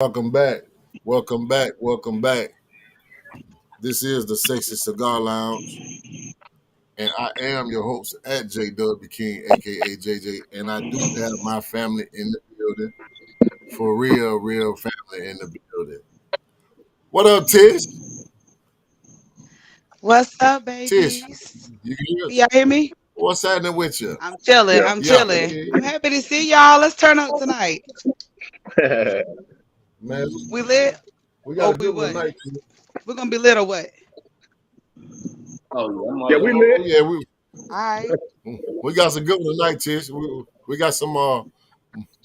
Welcome back. Welcome back. Welcome back. This is the Sexy Cigar Lounge, and I am your host at JW King, aka JJ, and I do have my family in the building. For real family in the building. What up, Tish? What's up, Tish, babies? you hear? Can y'all hear me? What's happening with you? I'm chilling. Yeah. I'm Yeah, we chilling. hear I'm you. happy to see y'all. Let's turn up tonight. Man, We lit we got or a we good one what? tonight. We're gonna be lit or what? Oh yeah, I'm Yeah, all in. All right. we got some good one tonight, Tish. We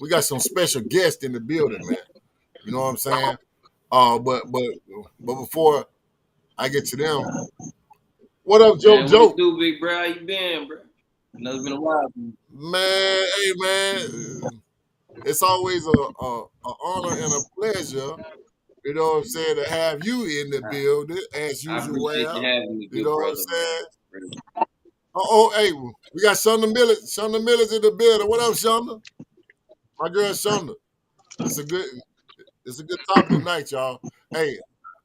got some special guests in the building, man. You know what I'm saying? But before I get to them, what up, Joe? Man, what it Joe? do, big bro? How you been, bro? I know it's been a while. Man, hey man, it's always a honor and a pleasure. You know what I'm saying, to have you in the I, building as I appreciate you usual. having me, You good know what I'm brother, man. saying? Hey, we got Shonda Miller. Shonda Miller's in the building. What up, Shonda? My girl Shonda. It's a good it's a good topic tonight, y'all. Hey,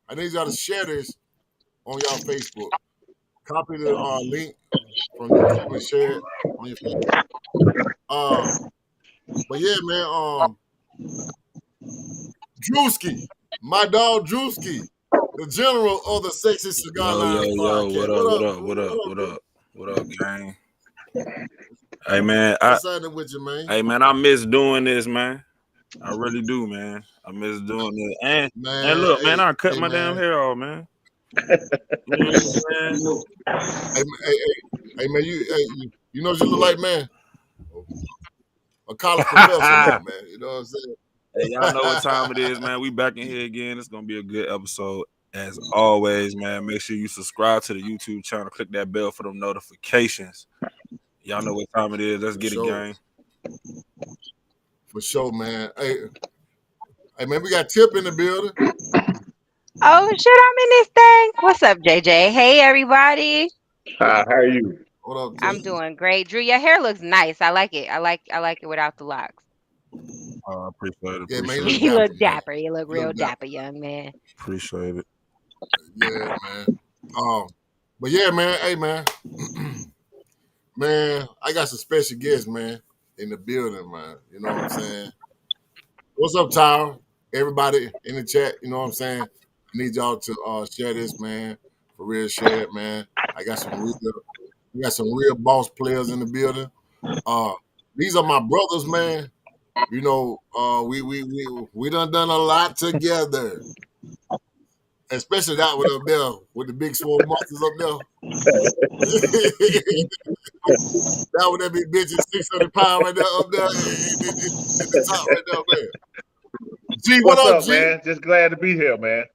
I need y'all to share this on y'all Facebook. Copy the link from YouTube and share it on your Facebook. Uh, but yeah, man. Drewski, my dog Drewski, the general of the Sexy Cigar Yo, yo, Lounge yo, what podcast. up, What what up, up, Drew? what up, What up, what Drew? up, what up, gang? Hey man, What's happening with you, man? I miss doing this, man. I really do, man. I miss doing it. And Man, look, man, I cut hey, my damn man. hair off, man. You know what I'm saying? Hey, man, you know what you look like, man? A college professor now, man. You know what I'm saying? Hey, y'all know what time it is, man. We back in here again. It's gonna be a good episode. As always, man, make sure you subscribe to the YouTube channel, click that bell for them notifications. Y'all know what time it is. Let's For get it, sure. gang. For sure, man. Hey, man, we got Tip in the building. Oh shit, I'm in this thing. What's up, JJ? Hey everybody. Hi, how are you? What up, I'm Tip? doing great. Drew, your hair looks nice. I like it. I like it without the locks. Appreciate it, Yeah, man, he appreciate look it, You dapper, look man. dapper. You look He real look dapper. dapper, young man. appreciate it. Yeah, man. But yeah, man. Hey, man. Man, I got some special guests, man, in the building, man. You know what I'm saying? What's up, Tyra? Everybody in the chat, you know what I'm saying? I need y'all to share this, man. For real, share it, man. I got some real, we got some real boss players in the building. Uh, these are my brothers, man. You know, we done a lot together. Especially that one up there with the big swole monsters up there. That one that big bitch is 600 pounds right there up there at the top right there, man. G, what What's up, up, G? man? Just glad to be here, man.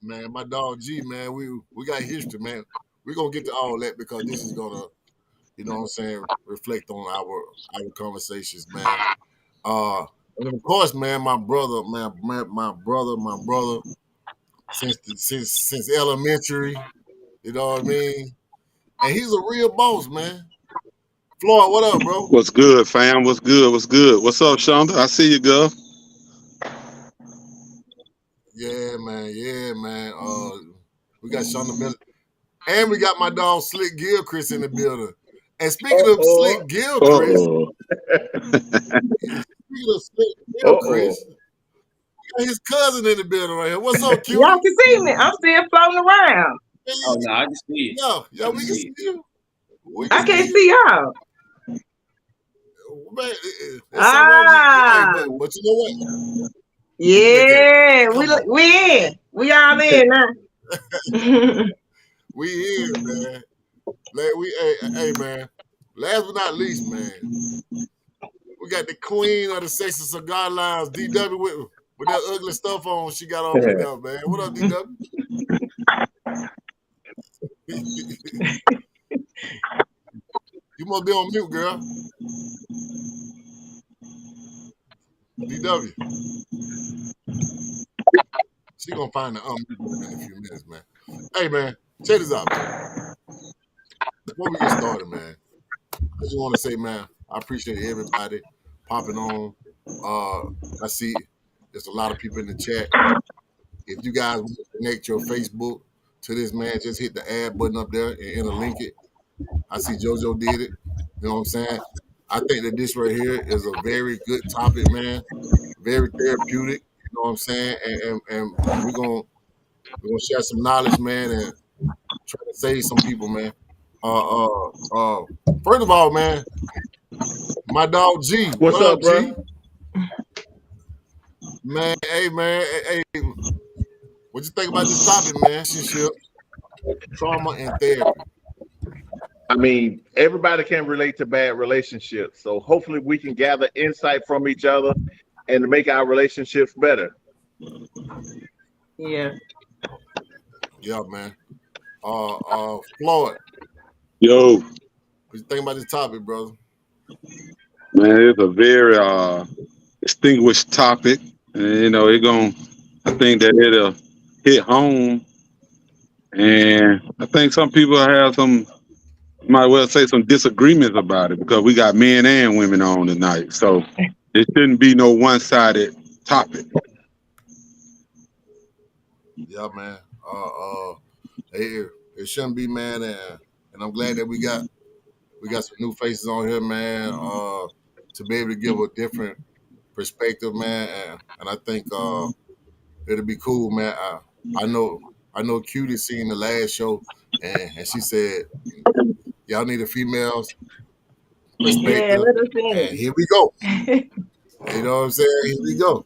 Man, my dog G, man, we got history, man. We're gonna get to all that because this is gonna, you know what I'm saying, reflect on our conversations, man. And of course, man, my brother, my brother, since elementary, you know what I mean? And he's a real boss, man. Floyd, what up, bro? What's good, fam? What's good? What's good? What's up, Shonda? I see you, girl. Yeah, man. Yeah, man. We got Shonda Miller. And we got my dog Slick Gilchrist in the building. And speaking of Uh-oh. Slick Gilchrist, Uh-oh. speaking of Slick Uh-oh. Gilchrist, we got his cousin in the building right here. What's up, Y'all cutie? can see me. I'm still floating around. Yeah, Oh no, I can see it. yeah, I we can can see see it. you. We can I see can't you. see y'all. Man, there's something wrong with you. Hey, Ah, but you know what? Look at it. yeah. Come on. We in. We all in now. We here, man. Hey, man. Last but not least, man, we got the queen of the sexy cigar lines, DW, with that ugly stuff on she got on right now, man. What up, DW? You must be on mute, girl. DW. She gonna find the unmute button in a few minutes, man. Hey, man, check this out, man. Before we get started, man, I just want to say, man, I appreciate everybody popping on. I see there's a lot of people in the chat. If you guys want to connect your Facebook to this, man, just hit the add button up there and interlink it. I see JoJo did it. You know what I'm saying? I think that this right here is a very good topic, man. Very therapeutic. You know what I'm saying? And we're gonna share some knowledge, man, and try to save some people, man. First of all, man, my dog G. What's up, bro? G? Man, hey, what you think about this topic, man? Relationship, trauma, and therapy. I mean, everybody can relate to bad relationships. So hopefully we can gather insight from each other and to make our relationships better. Yeah. Yeah, man. Floyd, Yo, what you think about this topic, brother? man, it's a very distinguished topic. And, I think that it'll hit home. And I think some people have might well say some disagreements about it because we got men and women on tonight. So it shouldn't be no one-sided topic. Yeah, man. It shouldn't be, man, and I'm glad that we got some new faces on here, man, to be able to give a different perspective, man, and I think it'll be cool, man. I know Cutie seen the last show, and she said, y'all need a female's perspective, Yeah, let us in. and here we go. You know what I'm saying? Here we go.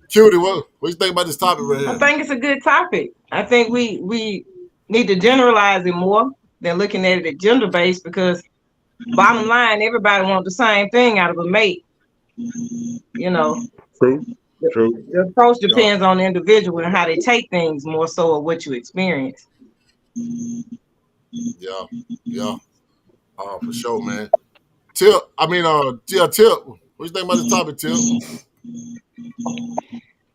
Cutie, what you think about this topic right here? I think it's a good topic. I think we need to generalize it more than looking at it gender-based, because bottom line, everybody wants the same thing out of a mate. You know. True. The approach depends on the individual and how they take things more so of what you experience. Yeah. For sure, man. Tip, what you think about this topic, Tip?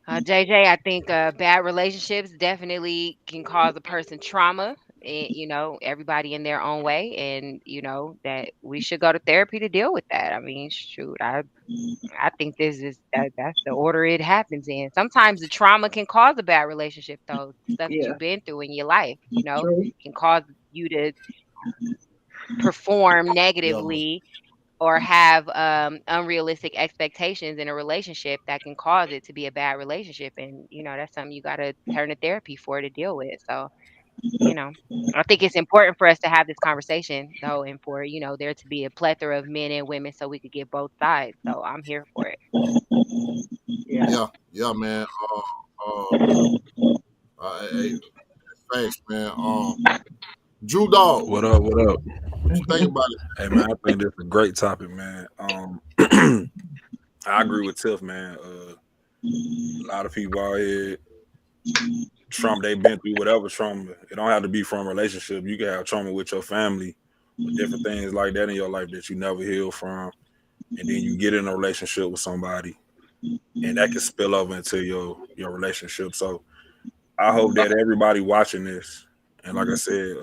JJ, I think bad relationships definitely can cause a person trauma. And, everybody in their own way, and that we should go to therapy to deal with that. I mean, shoot, I think that's the order it happens in. Sometimes the trauma can cause a bad relationship, though. Stuff that you've been through in your life, can cause you to perform negatively or have unrealistic expectations in a relationship that can cause it to be a bad relationship. And, that's something you got to turn to therapy for to deal with. So, I think it's important for us to have this conversation, though, and for, there to be a plethora of men and women so we could get both sides. So I'm here for it. Yeah, man. Thanks, man. Drew Dog. What up? What you think about it? Hey, man, I think this is a great topic, man. I agree with Tiff, man. A lot of people out here, trauma, they've been through whatever trauma. It don't have to be from a relationship. You can have trauma with your family, with different things like that in your life that you never healed from. And then you get in a relationship with somebody, and that can spill over into your relationship. So I hope that everybody watching this, and like I said,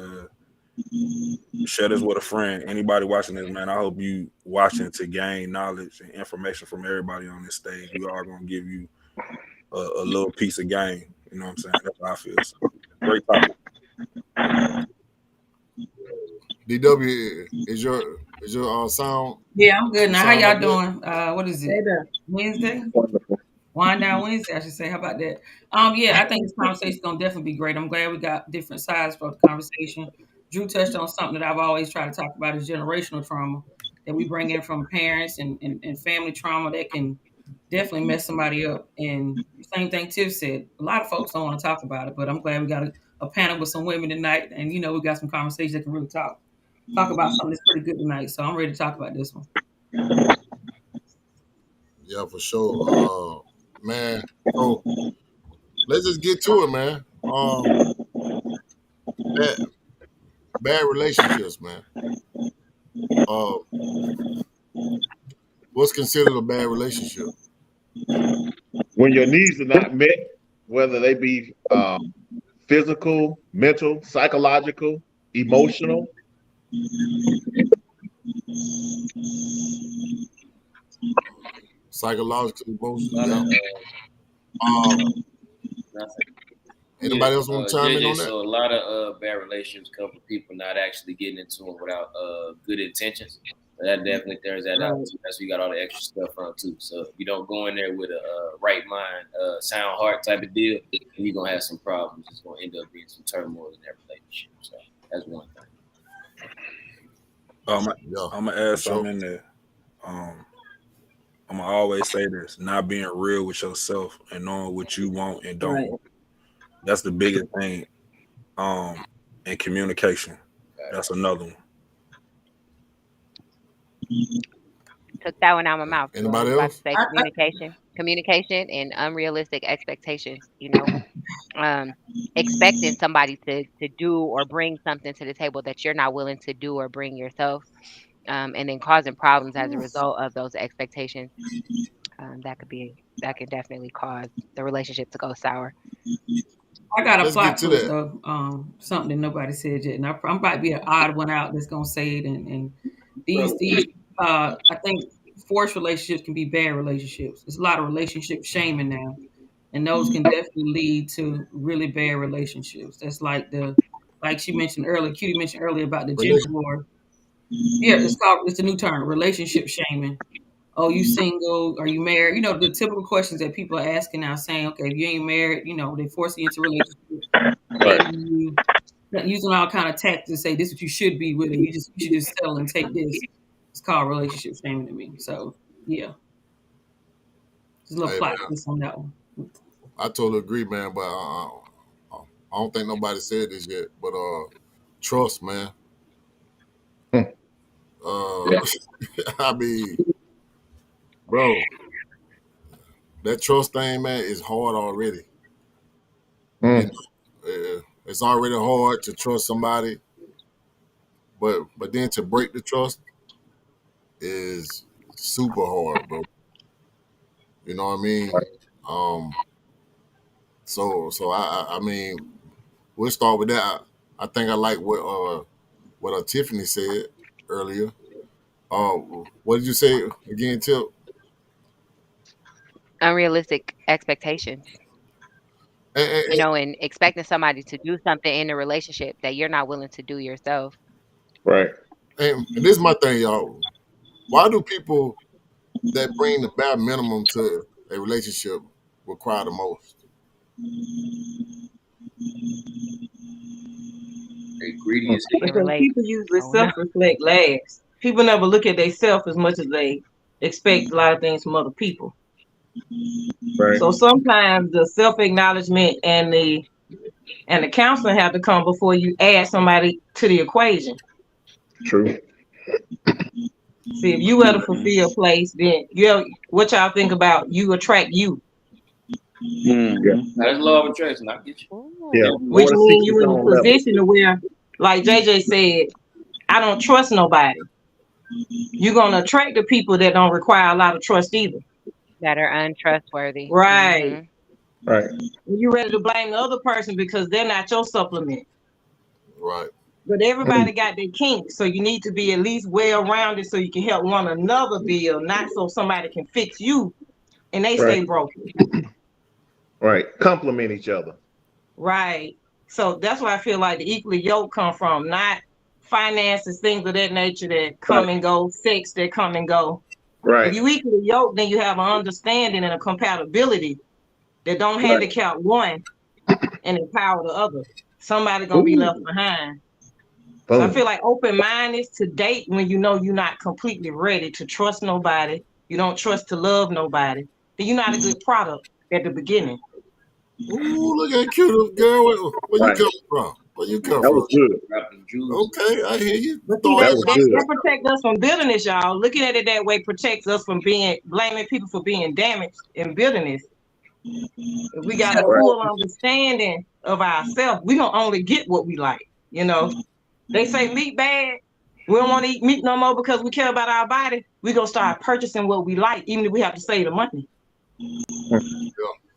share this with a friend. Anybody watching this, man, I hope you watching to gain knowledge and information from everybody on this stage. We are going to give you a little piece of game. You know what I'm saying? That's how I feel. So, great topic. DW, is your sound? Yeah, I'm good now. How y'all doing? What is it? Wednesday? Wonderful. Wind down Wednesday, I should say. How about that? Yeah, I think this conversation is gonna definitely be great. I'm glad we got different sides for the conversation. Drew touched on something that I've always tried to talk about, is generational trauma that we bring in from parents and family trauma that can definitely mess somebody up. And same thing Tiff said, a lot of folks don't want to talk about it, but I'm glad we got a panel with some women tonight, and we got some conversations that can really talk about something that's pretty good tonight. So I'm ready to talk about this one. Yeah, for sure. Man, so let's just get to it, man. Bad relationships, man. What's considered a bad relationship? When your needs are not met, whether they be physical, mental, psychological, emotional. Psychological, emotional. A lot of, Nothing. Anybody Yeah, else want to chime in JJ, on that? so a lot of bad relationships come from people not actually getting into them without good intentions. So that definitely turns that out too. That's where you got all the extra stuff from too. So if you don't go in there with a right mind, sound heart type of deal, then you're gonna have some problems. It's gonna end up being some turmoil in that relationship. So that's one thing. I'm gonna add something in there. I'm gonna always say this: not being real with yourself and knowing what you want and don't want. That's the biggest thing. And communication. That's another one. Took that one out of my mouth. Anybody I was else? about to say communication and unrealistic expectations. You know, expecting somebody to do or bring something to the table that you're not willing to do or bring yourself, and then causing problems as a result of those expectations. That could definitely cause the relationship to go sour. I got a Let's plot get to twist that. of something that nobody said yet, and I'm about to be an odd one out that's gonna say it. And these I think forced relationships can be bad relationships. There's a lot of relationship shaming now, and those can definitely lead to really bad relationships. That's like she mentioned earlier, Cutie mentioned earlier about the gender war. Yeah, it's the new term, relationship shaming. Oh, you single? Are you married? You know, the typical questions that people are asking now, saying, okay, if you ain't married, you know, they force you into a relationship. And using all kind of tactics to say this is what you should be with it. You should just settle and take this. It's called relationship shaming to me. So yeah. There's a little plot twist on that one. I totally agree, man, but I don't think nobody said this yet, but trust, man. I mean, bro, that trust thing, man, is hard already. It's already hard to trust somebody, but then to break the trust is super hard, bro. You know what I mean? So I mean, we'll start with that. I think I like what Tiffany said earlier. What did you say again, Tip? Unrealistic expectations. You know, and expecting somebody to do something in a relationship that you're not willing to do yourself. Right. And this is my thing, y'all. Why do people that bring the bare minimum to a relationship require the most? Greedy because people usually self-reflect last. People never look at themselves as much as they expect a lot of things from other people. Right. So sometimes the self-acknowledgement and the counseling have to come before you add somebody to the equation. True. See, if you at a fulfilled place, then what y'all think about you attract you. Yeah. That's law of attraction. I get you. Yeah. Which means you in a position to where, like JJ said, I don't trust nobody. You're gonna attract the people that don't require a lot of trust either. That are untrustworthy. Right. Mm-hmm. Right. You're ready to blame the other person because they're not your supplement. Right. But everybody got their kinks, so you need to be at least well-rounded so you can help one another build, not so somebody can fix you and they stay broken. Right. Complement each other. Right. So that's why I feel like the equally yoked come from, not finances, things of that nature that come and go, sex that come and go. Right. If you equally yoked, then you have an understanding and a compatibility that don't handicap one and empower the other. Somebody gonna be left behind. So I feel like open-minded to date when you know you're not completely ready to trust nobody, you don't trust to love nobody, then you're not a good product at the beginning. Ooh, look at cute girl. Where you come from? Where you come from? Was good. Okay, I hear you. But see, that protects us from bitterness, y'all. Looking at it that way protects us from blaming people for being damaged in bitterness. If we got a full understanding of ourselves, we don't only get what we like. You know, they say meat bad. We don't want to eat meat no more because we care about our body. We're going to start purchasing what we like, even if we have to save the money.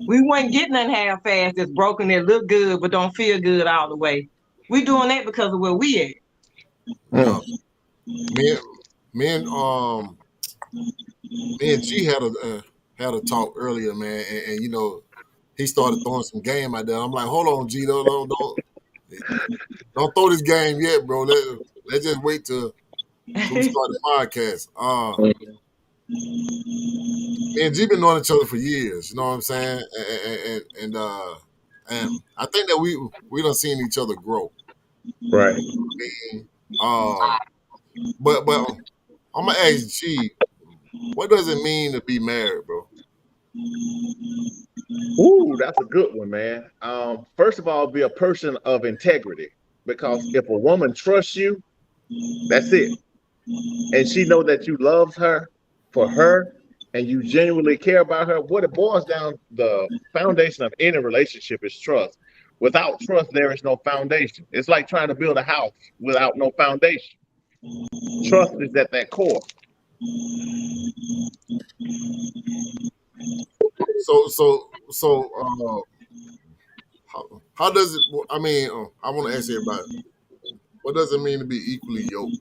We wouldn't get nothing half-assed that's broken that look good but don't feel good all the way. We doing that because of where we at. Me and G had had a talk earlier, man, and you know, he started throwing some game out there. I'm like, hold on, G, don't throw this game yet, bro. Let's just wait till we start the podcast. Me and G been knowing each other for years, you know what I'm saying? And I think that we done seen each other grow. Right. But I'm gonna ask G, what does it mean to be married, bro? Ooh, that's a good one, man. First of all, be a person of integrity, because if a woman trusts you, that's it, and she know that you loves her for her, and you genuinely care about her. What it boils down, the foundation of any relationship is trust. Without trust, there is no foundation. It's like trying to build a house without no foundation. Trust is at that core. So how does it? I mean, I want to ask everybody, what does it mean to be equally yoked?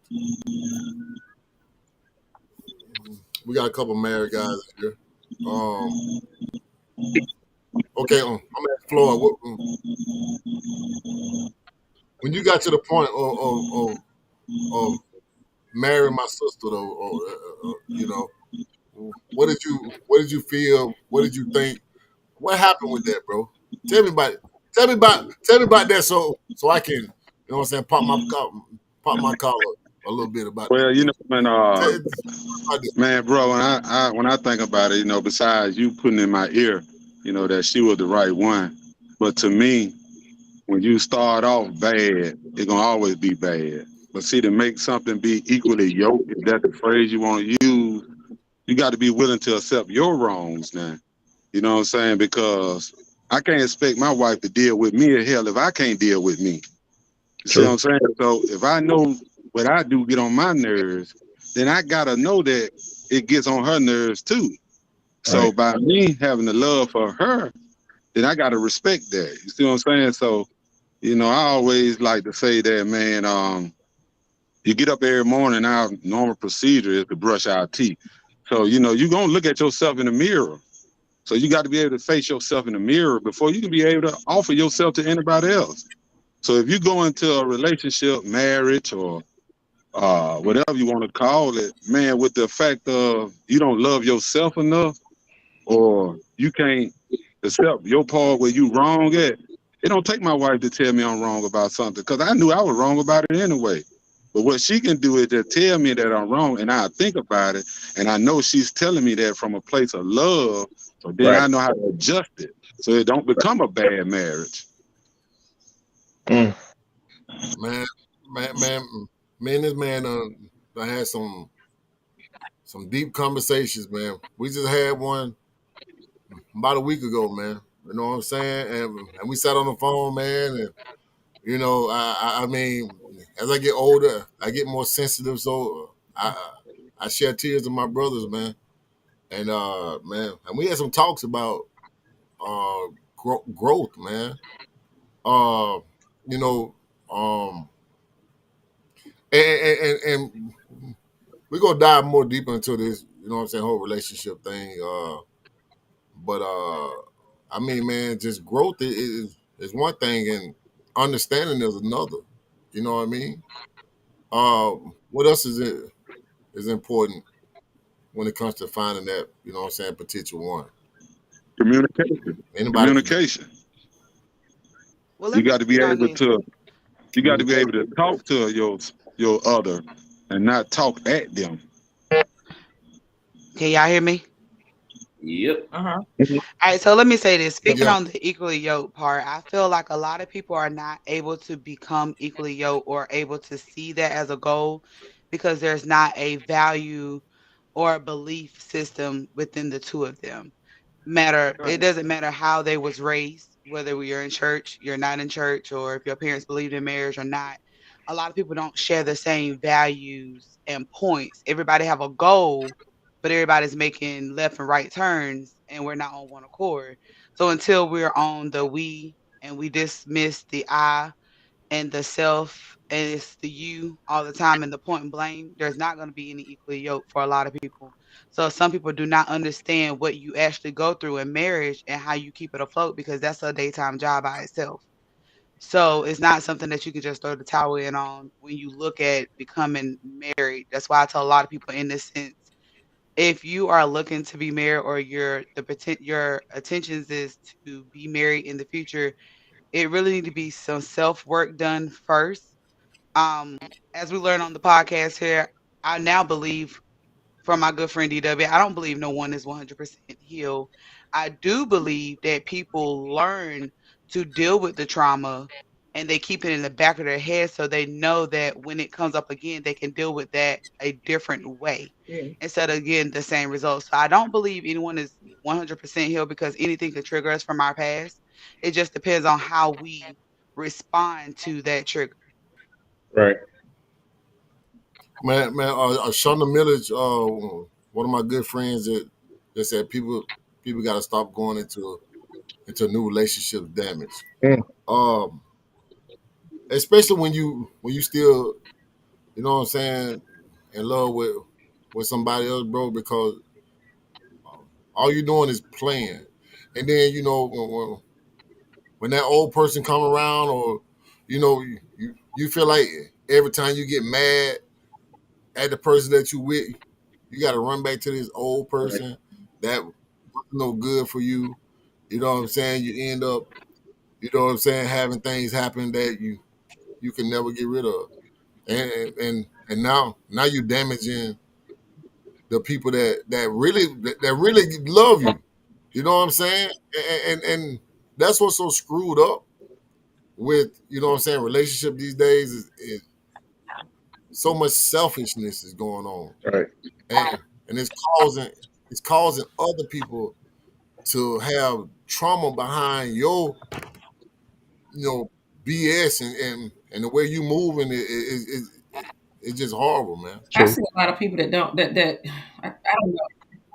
We got a couple married guys here. Okay, I'm at Floyd. When you got to the point of marrying my sister, though, or you know, what did you feel? What did you think? What happened with that, bro? Tell me about it. Tell me about that, so I can, you know what I'm saying, pop my collar a little bit about. Well, you know, that. man, bro, when I think about it, you know, besides you putting in my ear, you know, that she was the right one, but to me, when you start off bad, it's gonna always be bad. But see, to make something be equally yoked, if that's the phrase you want to use, you got to be willing to accept your wrongs now. You know what I'm saying? Because I can't expect my wife to deal with me, or hell, if I can't deal with me. You see what I'm saying? So if I know what I do get on my nerves, then I gotta know that it gets on her nerves too. So Right. by me having the love for her, then I gotta respect that. You see what I'm saying? So, you know, I always like to say that, man, you get up every morning, our normal procedure is to brush our teeth. So, you know, you're gonna look at yourself in the mirror. So you got to be able to face yourself in the mirror before you can be able to offer yourself to anybody else. So if you go into a relationship, marriage, or whatever you want to call it, man, with the fact of you don't love yourself enough, or you can't accept your part where you wrong at, it don't take my wife to tell me I'm wrong about something, because I knew I was wrong about it anyway. But what she can do is just tell me that I'm wrong, and I think about it, and I know she's telling me that from a place of love, so then I know how to adjust it, so it don't become a bad marriage. Man, me and this man I had some deep conversations, man. We just had one about a week ago, man. You know what I'm saying? And we sat on the phone, man, and you know, I mean, as I get older, I get more sensitive, so I shed tears with my brothers, man. And man, and we had some talks about growth, man. You know, and we're gonna dive more deeper into this, you know what I'm saying, whole relationship thing. But I mean, man, just growth is one thing, and understanding is another. You know what I mean? What else is important when it comes to finding that, you know what I'm saying, potential one? Communication. Anybody? Communication. Well, You got to be able to. You got to be able to talk to your other, and not talk at them. Can y'all hear me? Yep. All right, so let me say this. Speaking on the equally yoked part, I feel like a lot of people are not able to become equally yoked or able to see that as a goal because there's not a value or a belief system within the two of them. It doesn't matter how they was raised, whether you're in church, you're not in church, or if your parents believed in marriage or not. A lot of people don't share the same values and points. Everybody have a goal, but everybody's making left and right turns, and we're not on one accord. So until we're on the we and we dismiss the I and the self and it's the you all the time and the point and blame, there's not going to be any equally yoked for a lot of people. So some people do not understand what you actually go through in marriage and how you keep it afloat because that's a daytime job by itself. So it's not something that you can just throw the towel in on when you look at becoming married. That's why I tell a lot of people in this sense, if you are looking to be married or your intentions is to be married in the future, it really need to be some self work done first. Um, as we learn on the podcast here, I now believe from my good friend DW, I don't believe no one is 100% healed. I do believe that people learn to deal with the trauma and they keep it in the back of their head so they know that when it comes up again, they can deal with that a different way Yeah. instead of getting the same results. So I don't believe anyone is 100% healed because anything could trigger us from our past. It just depends on how we respond to that trigger. Right. Man, Shonda Millage, one of my good friends that said people got to stop going into new relationships damage. Mm. Um, especially when you still, you know what I'm saying, in love with somebody else, bro, because all you're doing is playing. And then, you know, when that old person come around, or, you know, you feel like every time you get mad at the person that you with, you got to run back to this old person that was no good for you. You know what I'm saying? You end up, you know what I'm saying, having things happen that you can never get rid of. And now you're damaging the people that really love you. You know what I'm saying? And that's what's so screwed up with, you know what I'm saying, relationship these days is so much selfishness is going on. Right. And it's causing other people to have trauma behind your, you know, BS and the way you moving it's just horrible, man. I see a lot of people that don't that I don't know.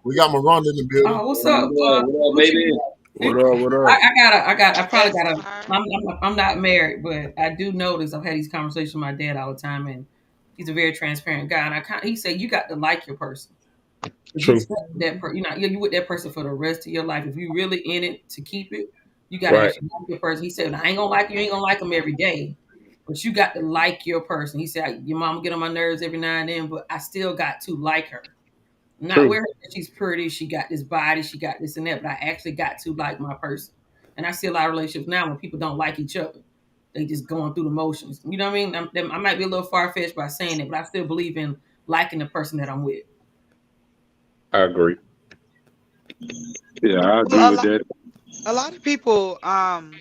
We got Miranda in the building. Oh, what's up, What up, baby? What up? What up? I probably Yes, got a. sir. I'm not married, but I do notice I've had these conversations with my dad all the time, and he's a very transparent guy. And he said you got to like your person. If True. you stuck with that you know, you with that person for the rest of your life. If you really in it to keep it, you got to Right. actually like your person. He said, I ain't gonna like you, ain't gonna like them every day, but you got to like your person. He said, your mama get on my nerves every now and then, but I still got to like her. Not True. where she's pretty, she got this body, she got this and that, but I actually got to like my person. And I see a lot of relationships now when people don't like each other. They just going through the motions. You know what I mean? I might be a little far-fetched by saying it, but I still believe in liking the person that I'm with. I agree. Yeah, I agree Well, with that. a lot of people, I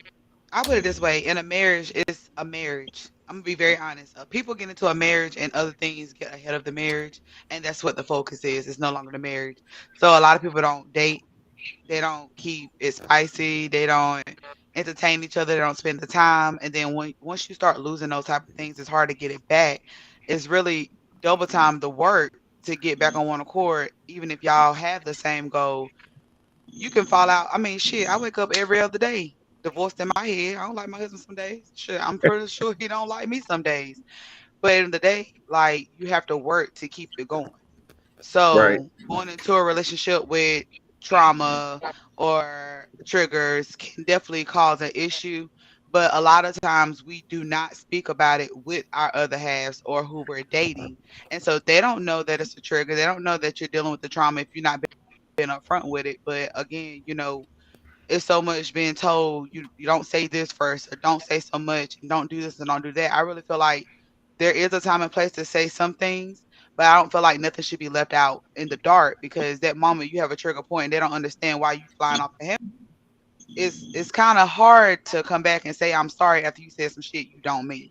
put it this way: in a marriage, it's a marriage. I'm gonna be very honest. People get into a marriage and other things get ahead of the marriage, and that's what the focus is. It's no longer the marriage. So a lot of people don't date. They don't keep it spicy. They don't entertain each other. They don't spend the time. And then once you start losing those type of things, it's hard to get it back. It's really double time the work to get back on one accord, even if y'all have the same goal. You can fall out. I mean, shit, I wake up every other day, divorced in my head. I don't like my husband some days. Shit, I'm pretty sure he don't like me some days. But in the day, like you have to work to keep it going. Right. So going into a relationship with trauma or triggers can definitely cause an issue. But a lot of times we do not speak about it with our other halves or who we're dating. And so they don't know that it's a trigger. They don't know that you're dealing with the trauma if you're not being upfront with it. But again, you know, it's so much being told you don't say this first or don't say so much and don't do this and don't do that. I really feel like there is a time and place to say some things, but I don't feel like nothing should be left out in the dark because that moment you have a trigger point and they don't understand why you flying off the handle. It's kind of hard to come back and say I'm sorry after you said some shit you don't mean.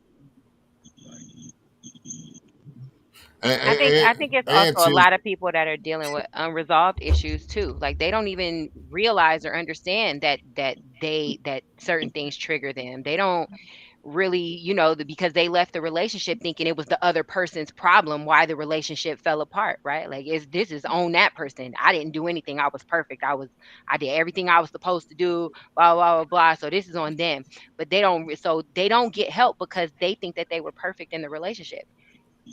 I think it's And also a to lot of people that are dealing with unresolved issues too. Like they don't even realize or understand that certain things trigger them. They don't really, because they left the relationship thinking it was the other person's problem why the relationship fell apart, right? Like this is on that person. I didn't do anything. I was perfect. I did everything I was supposed to do, blah, blah, blah, blah. So this is on them. But they don't get help because they think that they were perfect in the relationship.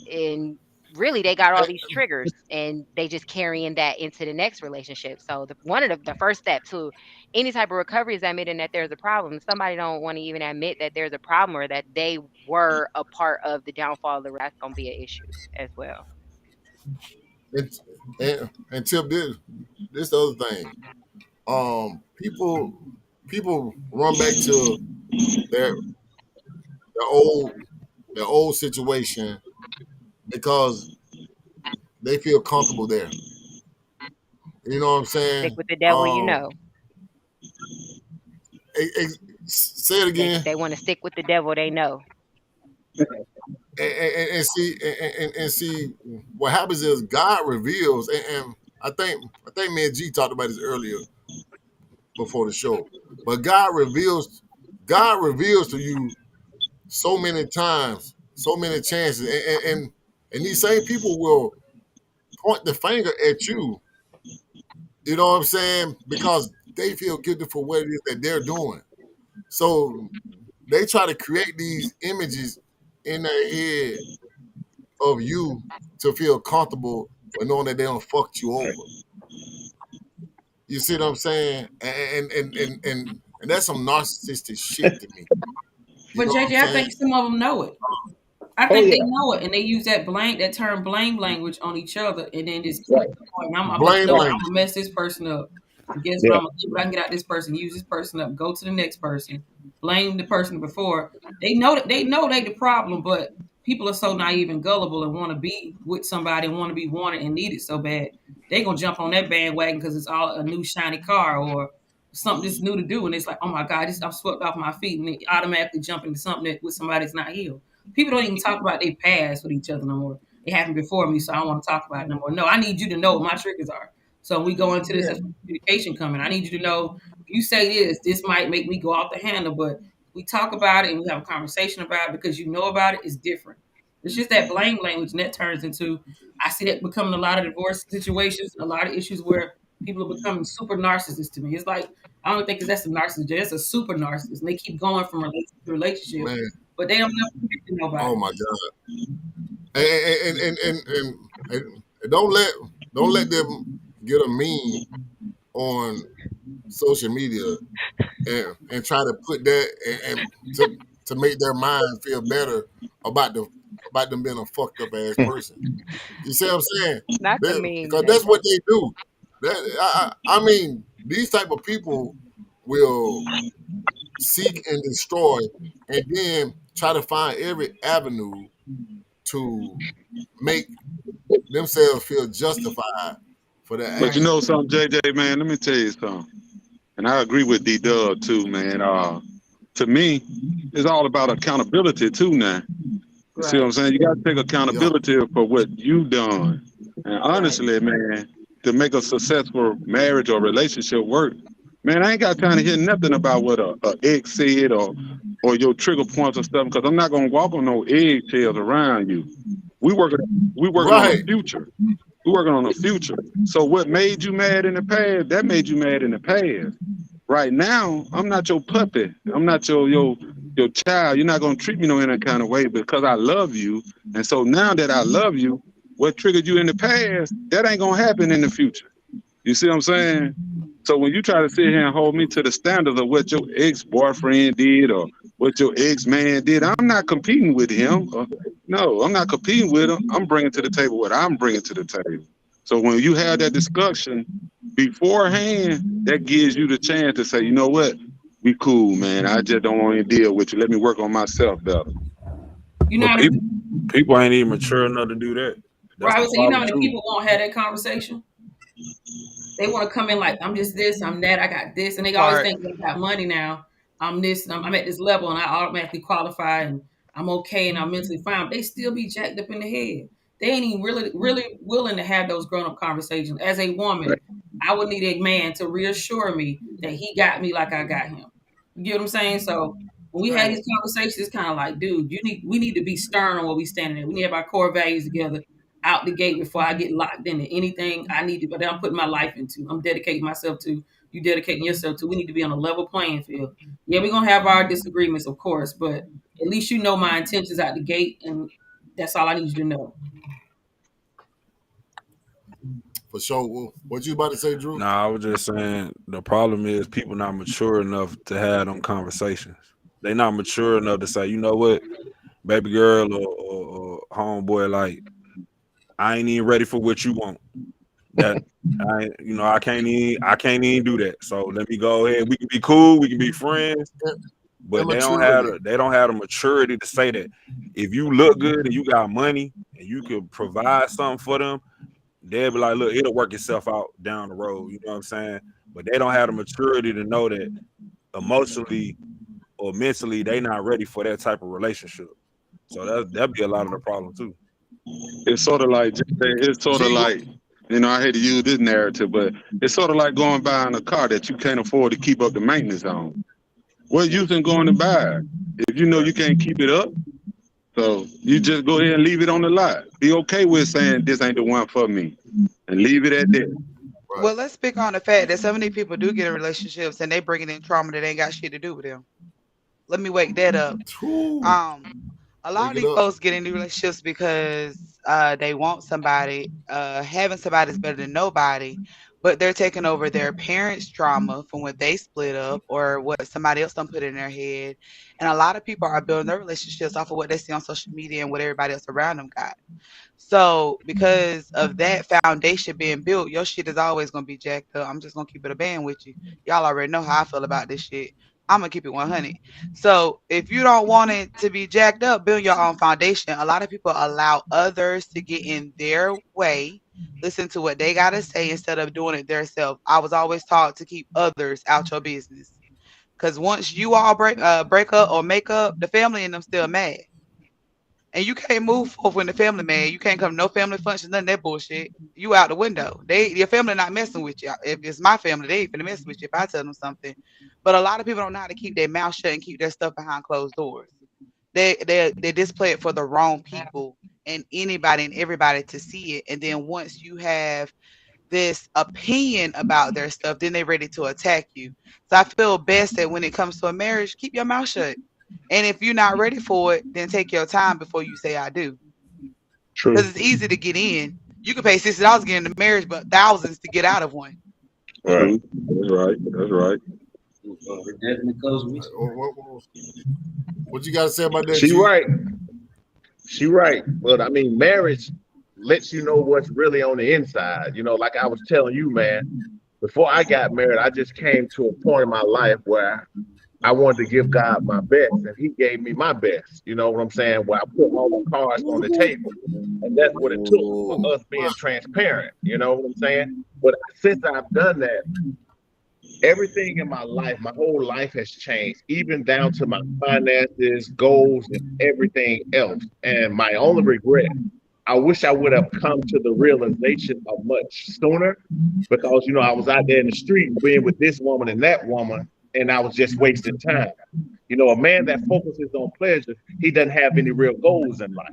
And really they got all these triggers and they just carrying that into the next relationship. So one of the first steps to any type of recovery is admitting that there's a problem. Somebody don't want to even admit that there's a problem or that they were a part of the downfall of the that's gonna be an issue as well. And Tip, this other thing. People run back to their old situation because they feel comfortable there. You know what I'm saying? Stick with the devil, Say it again. They want to stick with the devil they know. And see what happens is God reveals, and I think me and G talked about this earlier before the show. But God reveals to you so many times, so many chances, and these same people will point the finger at you. You know what I'm saying? Because they feel guilty for what it is that they're doing. So they try to create these images in their head of you to feel comfortable for knowing that they don't fuck you over. You see what I'm saying? And that's some narcissistic shit to me. But JJ, I think some of them know it. I think they know it, and they use that term blame language on each other, and then just keep going. I'm gonna mess this person up. And guess what? I'm gonna see what I can get out this person. Use this person up. Go to the next person. Blame the person before. They know they the problem, but people are so naive and gullible and want to be with somebody and want to be wanted and needed so bad. They gonna jump on that bandwagon because it's all a new shiny car or something that's new to do, and it's like, oh my God, I'm swept off my feet, and they automatically jump into something with somebody that's not healed. People don't even talk about their past with each other no more. It happened before me, so I don't want to talk about it no more. No, I need you to know what my triggers are. So we go into this communication coming. I need you to know if you say this might make me go off the handle, but we talk about it and we have a conversation about it because you know about it. It's different. It's just that blame language, and that turns into, I see that becoming a lot of divorce situations, a lot of issues where people are becoming super narcissists to me. It's like, I don't think that's a narcissist, that's a super narcissist. And they keep going from relationship to relationship. Man. But they don't know nobody. Oh my God! And don't let them get a meme on social media and try to put that and to make their mind feel better about them being a fucked up ass person. You see what I'm saying? Not the meme, because that's what they do. I mean, these type of people will seek and destroy, and then try to find every avenue to make themselves feel justified for that. But you know something, JJ, man, let me tell you something. And I agree with D-Dub too, man. To me, it's all about accountability too now. You see what I'm saying? You got to take accountability for what you've done. And honestly, man, to make a successful marriage or relationship work, man, I ain't got time to hear nothing about what a ex said or your trigger points or stuff, because I'm not gonna walk on no eggshells around you. We working on the future. We working on the future. So what made you mad in the past, that made you mad in the past. Right now, I'm not your puppy. I'm not your child. You're not gonna treat me no any kind of way because I love you. And so now that I love you, what triggered you in the past, that ain't gonna happen in the future. You see what I'm saying? So when you try to sit here and hold me to the standards of what your ex-boyfriend did or what your ex-man did, I'm not competing with him. No, I'm not competing with him. I'm bringing to the table what I'm bringing to the table. So when you have that discussion beforehand, that gives you the chance to say, you know what? We cool, man. I just don't want to deal with you. Let me work on myself better. You know, people ain't even mature enough to do that. Right. So you know how many people won't have that conversation? They want to come in like, I'm just this, I'm that, I got this. And they always think they got money now. I'm this, I'm at this level and I automatically qualify and I'm okay and I'm mentally fine. But they still be jacked up in the head. They ain't even really willing to have those grown-up conversations. As a woman, I would need a man to reassure me that he got me like I got him. You get what I'm saying? So when we had these conversations, it's kind of like, dude, we need to be stern on what we standing in. We need to have our core values together out the gate before I get locked into anything I need to, but I'm putting my life into. I'm dedicating myself to. You dedicating yourself to. We need to be on a level playing field. Yeah, we're gonna have our disagreements, of course, but at least you know my intentions out the gate, and that's all I need you to know. For sure. What you about to say, Drew? Nah, I was just saying the problem is people not mature enough to have them conversations. They not mature enough to say, you know what, baby girl or homeboy, like, I ain't even ready for what you want. That I can't even do that. So let me go ahead. We can be cool, we can be friends, but they don't have the maturity to say that. If you look good and you got money and you can provide something for them, they'll be like, look, it'll work itself out down the road. You know what I'm saying? But they don't have the maturity to know that emotionally or mentally they not ready for that type of relationship. So that'd be a lot of the problem too. It's sort of like, I hate to use this narrative, but it's sort of like going buying a car that you can't afford to keep up the maintenance on. What use in going to buy it if you know you can't keep it up? So you just go ahead and leave it on the lot. Be okay with saying this ain't the one for me and leave it at that. Well, let's speak on the fact that so many people do get in relationships and they bringing in trauma that ain't got shit to do with them. Let me wake that up. A lot of these folks get into relationships because they want somebody. Having somebody is better than nobody, but they're taking over their parents' trauma from when they split up or what somebody else done put in their head. And a lot of people are building their relationships off of what they see on social media and what everybody else around them got. So because of that foundation being built, your shit is always going to be jacked up. I'm just going to keep it a band with you. Y'all already know how I feel about this shit. I'm going to keep it 100. So if you don't want it to be jacked up, build your own foundation. A lot of people allow others to get in their way, listen to what they got to say instead of doing it themselves. I was always taught to keep others out your business. Because once you all break up or make up, the family and them still mad. And you can't move forward when the family mad. You can't come to no family functions, none of that bullshit. You out the window. Your family not messing with you. If it's my family, they ain't finna mess with you if I tell them something. But a lot of people don't know how to keep their mouth shut and keep their stuff behind closed doors. They display it for the wrong people and anybody and everybody to see it. And then once you have this opinion about their stuff, then they're ready to attack you. So I feel best that when it comes to a marriage, keep your mouth shut. And if you're not ready for it, then take your time before you say I do. True. Because it's easy to get in. You can pay $60 to get into marriage, but thousands to get out of one. Right. That's right. It definitely goes with What you got to say about that? She right. But I mean, marriage lets you know what's really on the inside. You know, like I was telling you, man, before I got married, I just came to a point in my life where I wanted to give God my best, and He gave me my best. You know what I'm saying? Where I put all the cards on the table, and that's what it took for us being transparent. You know what I'm saying? But since I've done that, everything in my life, my whole life has changed, even down to my finances, goals, and everything else. And my only regret, I wish I would have come to the realization of much sooner, because I was out there in the street being with this woman and that woman, and I was just wasting time. A man that focuses on pleasure, he doesn't have any real goals in life.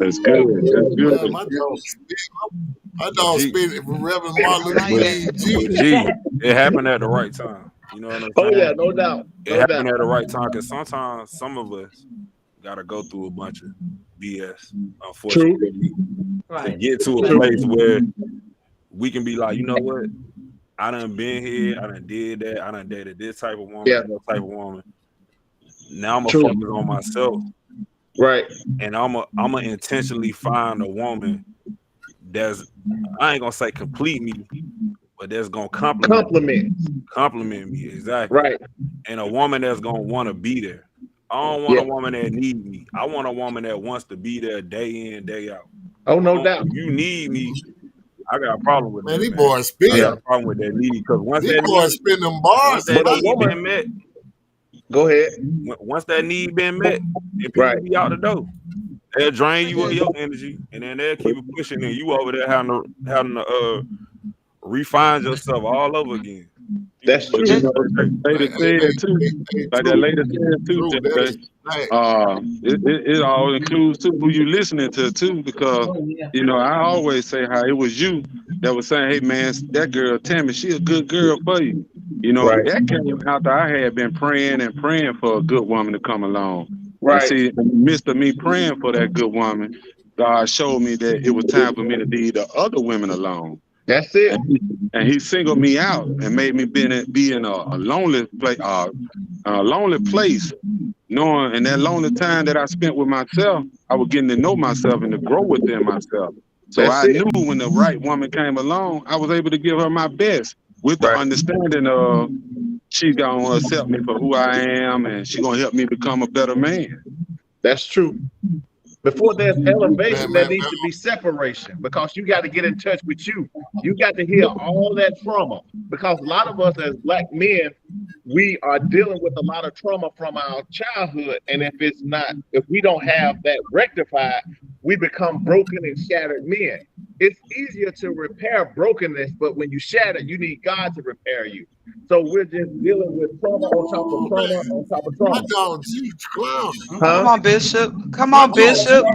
That's good. That's good. My dog spit Reverend Martin Luther King. It happened at the right time. You know what I'm saying? Oh yeah, no doubt. It happened at the right time, because sometimes some of us gotta go through a bunch of BS, unfortunately, to get to a place where we can be like, you know what? I done been here, I done did that, I done dated this type of woman, that type of woman. Now I'm gonna focus on myself. Right. And I'm gonna intentionally find a woman that's, I ain't gonna say complete me, but that's gonna compliment me. Exactly. Right. And a woman that's gonna want to be there. I don't want a woman that needs me. I want a woman that wants to be there day in, day out. Oh, no doubt. If you need me, I got a problem with that. These boys spin. I got a problem with that need, because once these that boys spin them bars. Once that need been met, go ahead. Once that need been met, and people be out the door, they'll drain you of your energy, and then they'll keep it pushing, and you over there having to refine yourself all over again. That's But true. you know, lady said too, like that lady said too, True, that is JJ. fact. It all includes too who you listening to too, because Oh yeah. you know I always say how it was you that was saying, hey man, that girl Tammy, she a good girl for you. You know, Right. that came after I had been praying and praying for a good woman to come along. And Right. see, in the midst of me praying for that good woman, God showed me that it was time for me to leave the other women alone. That's it. And he singled me out and made me be in a lonely place, knowing in that lonely time that I spent with myself, I was getting to know myself and to grow within myself. So That's I it. knew when the right woman came along, I was able to give her my best with the Right. understanding of she's gonna accept me for who I am and she's gonna help me become a better man. That's true. Before there's elevation, there Man, needs to be separation, because you got to get in touch with you. You got to heal all that trauma, because a lot of us as Black men, we are dealing with a lot of trauma from our childhood. And if we don't have that rectified, we become broken and shattered men. It's easier to repair brokenness, but when you shatter, you need God to repair you. So we're just dealing with trauma on top of trauma on top of my trauma. dog G clown. Come Huh? on, Bishop. Come My on, dog, Bishop.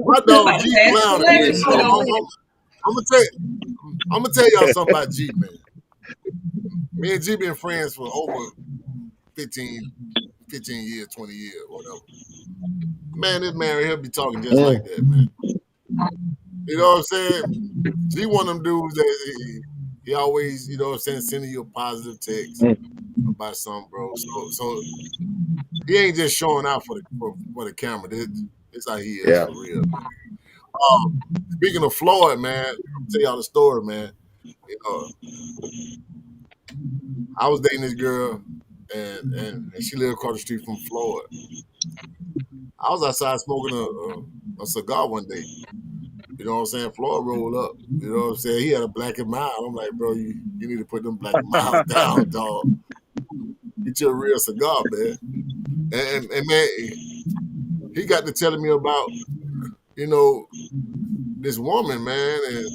my dog G clown today. I'm gonna tell y'all something about G, man. Me and G been friends for over 15 years, 20 years, whatever. Man, this man right here be talking just like that, man. You know what I'm saying? G one of them dudes that he always, you know what I'm saying, sending you a positive text about something, bro. So he ain't just showing out for the camera. This how he is Yeah. for real, man. Speaking of Floyd, man, I'll tell y'all the story, man. You know, I was dating this girl, and she lived across the street from Floyd. I was outside smoking a cigar one day. You know what I'm saying? Floyd rolled up. You know what I'm saying? He had a Black and Mild. I'm like, bro, you need to put them Black and Mild down, dog. Get you a real cigar, man. And man, he got to telling me about, you know, this woman, man, and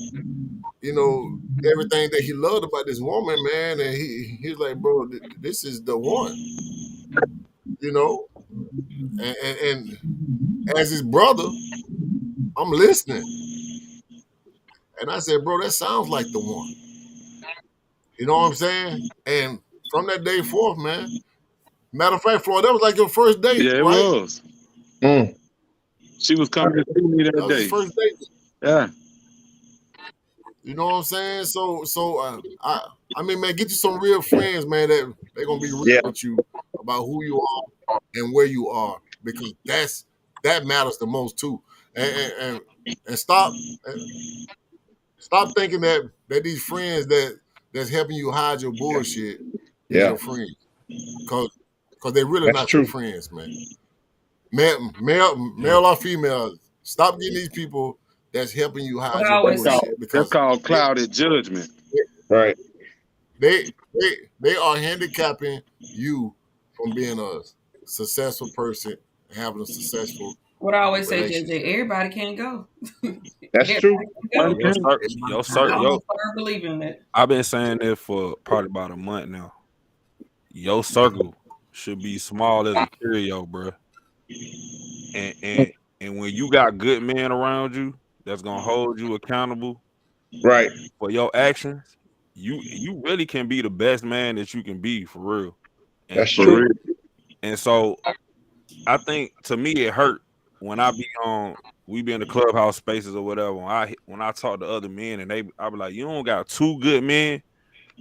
you know, everything that he loved about this woman, man, and he's like, bro, this is the one. You know? And as his brother, I'm listening. And I said, bro, that sounds like the one. You know what I'm saying? And from that day forth, man. Matter of fact, Floyd, that was like your first date, Yeah, it right? was. Mm. She was coming to see me That that was his day. first date. Yeah. You know what I'm saying? So I mean, man, get you some real friends, man, that they're gonna be real Yeah. with you about who you are and where you are, because that matters the most too. And stop thinking that these friends that's helping you hide your bullshit is Yeah. your friends, because they really That's not true. your friends, man. Male or female, stop getting these people that's helping you hide What I your always say, bullshit, That's because called clouded judgment. Right. they are handicapping you from being a successful person and having a successful what I always say, JJ, relationship. everybody can't go. That's Everybody true. can go. I'm a Yo, firm believer in that. I've been saying this for probably about a month now. Your circle should be small as a curio, bro. And when you got good men around you that's gonna hold you accountable Right. for your actions, you really can be the best man that you can be, for real. That's for true. real. And so I think, to me, it hurt when we be in the clubhouse spaces or whatever. When I talk to other men and I be like, you don't got two good men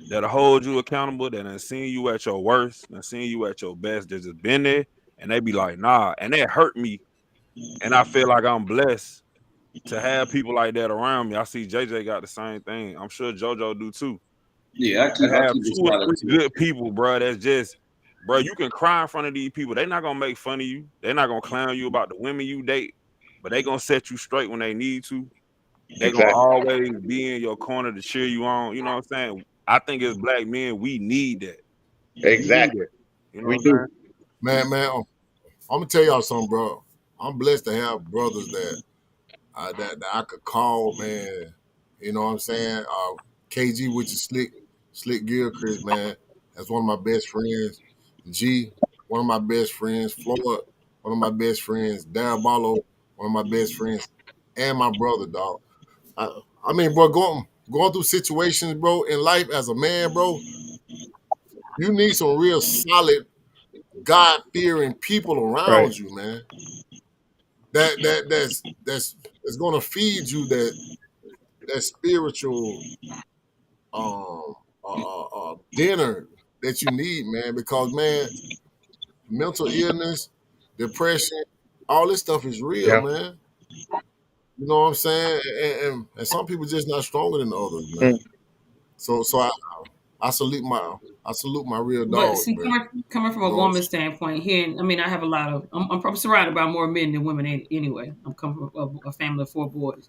that'll hold you accountable, that done seen you at your worst, done seen you at your best, that just been there, and they be like, nah, and that hurt me. And I feel like I'm blessed to have people like that around me. I see JJ got the same thing. I'm sure JoJo do too. Yeah, I keep Have it 2 or solid 3 too. good people, bro. That's just, bro, you can cry in front of these people. They're not gonna make fun of you. They're not gonna clown you about the women you date, but they gonna set you straight when they need to. They gonna Exactly. always be in your corner to cheer you on. You know what I'm saying? I think as Black men, we need that. Exactly. You know We what I'm saying? Man, I'm gonna tell y'all something, bro. I'm blessed to have brothers that I could call, man. You know what I'm saying? KG, which is Slick Gilchrist, man, that's one of my best friends. G, one of my best friends. Floyd, one of my best friends. Darren Barlow, one of my best friends, and my brother, dog. I mean, bro, going through situations, bro, in life as a man, bro, you need some real solid, God fearing people Right. around you, man. That's gonna feed you that spiritual dinner that you need, man. Because man, mental illness, depression, all this stuff is real, Yeah. man. You know what I'm saying? And some people just not stronger than others, man. Mm. So I salute my real But dogs, see, man. coming from You a know what I'm woman's standpoint, here, I mean, I have a lot of. I'm surrounded by more men than women anyway. I'm coming from a family of 4 boys.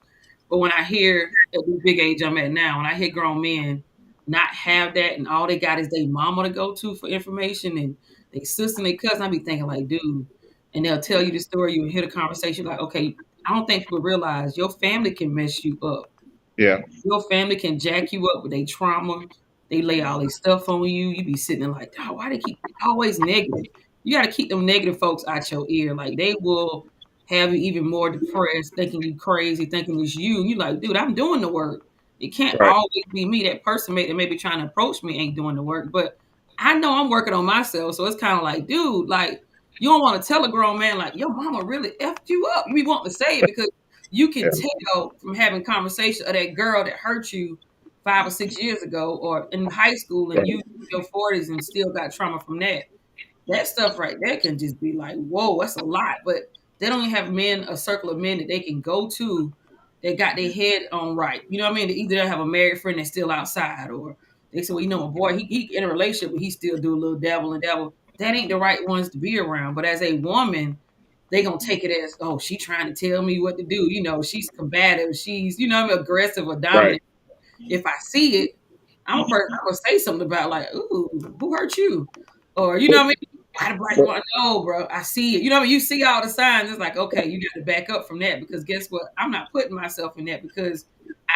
But when I hear at the big age I'm at now, when I hear grown men not have that, and all they got is their mama to go to for information, and their sister and their cousin, I be thinking like, dude, and they'll tell you the story, you hear the conversation, like, okay, I don't think people realize your family can mess you up. Yeah. Your family can jack you up with their trauma. They lay all their stuff on you. You be sitting there like, oh, why they keep always negative? You got to keep them negative folks out your ear. Like they will have you even more depressed, thinking you crazy, thinking it's you. You like, dude, I'm doing the work. It can't Right. always be me. That person that may be trying to approach me ain't doing the work. But I know I'm working on myself. So it's kind of like, dude, like you don't want to tell a grown man like your mama really effed you up. You want to say it because you can Yeah. tell from having conversation of that girl that hurt you 5 or 6 years ago or in high school and you in your 40s and still got trauma from that. That stuff right there can just be like, whoa, that's a lot. But they don't even have men, a circle of men that they can go to that got their head on right. You know what I mean? They either have a married friend that's still outside or they say, well, you know, my boy, he in a relationship, but he still do a little dabble and dabble. That ain't the right ones to be around. But as a woman, they gonna take it as, oh, she trying to tell me what to do. You know, she's combative. She's, you know, I'm aggressive or dominant. Right. If I see it, I'm gonna say something about like, ooh, who hurt you? Or you know what I mean? Why the black one? No, bro, I see it. You know what I mean? You see all the signs. It's like, okay, you got to back up from that because guess what? I'm not putting myself in that because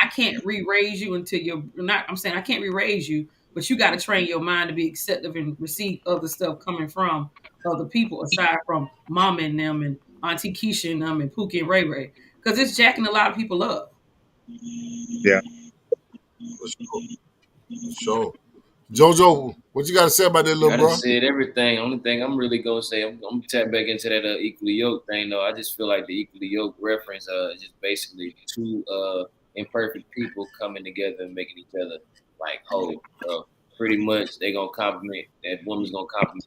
I can't re-raise you until you're not. I'm saying I can't re-raise you, but you got to train your mind to be accepting and receive other stuff coming from other people aside from mama and them and Auntie Keisha and them and Pookie and Ray Ray because it's jacking a lot of people up. Yeah. For sure. JoJo, what you got to say about that, little I bro? done said everything. Only thing I'm really gonna say, I'm gonna tap back into that equally yoked thing though. I just feel like the equally yoked reference is just basically two imperfect people coming together and making each other like whole. Pretty much they gonna compliment that woman's gonna compliment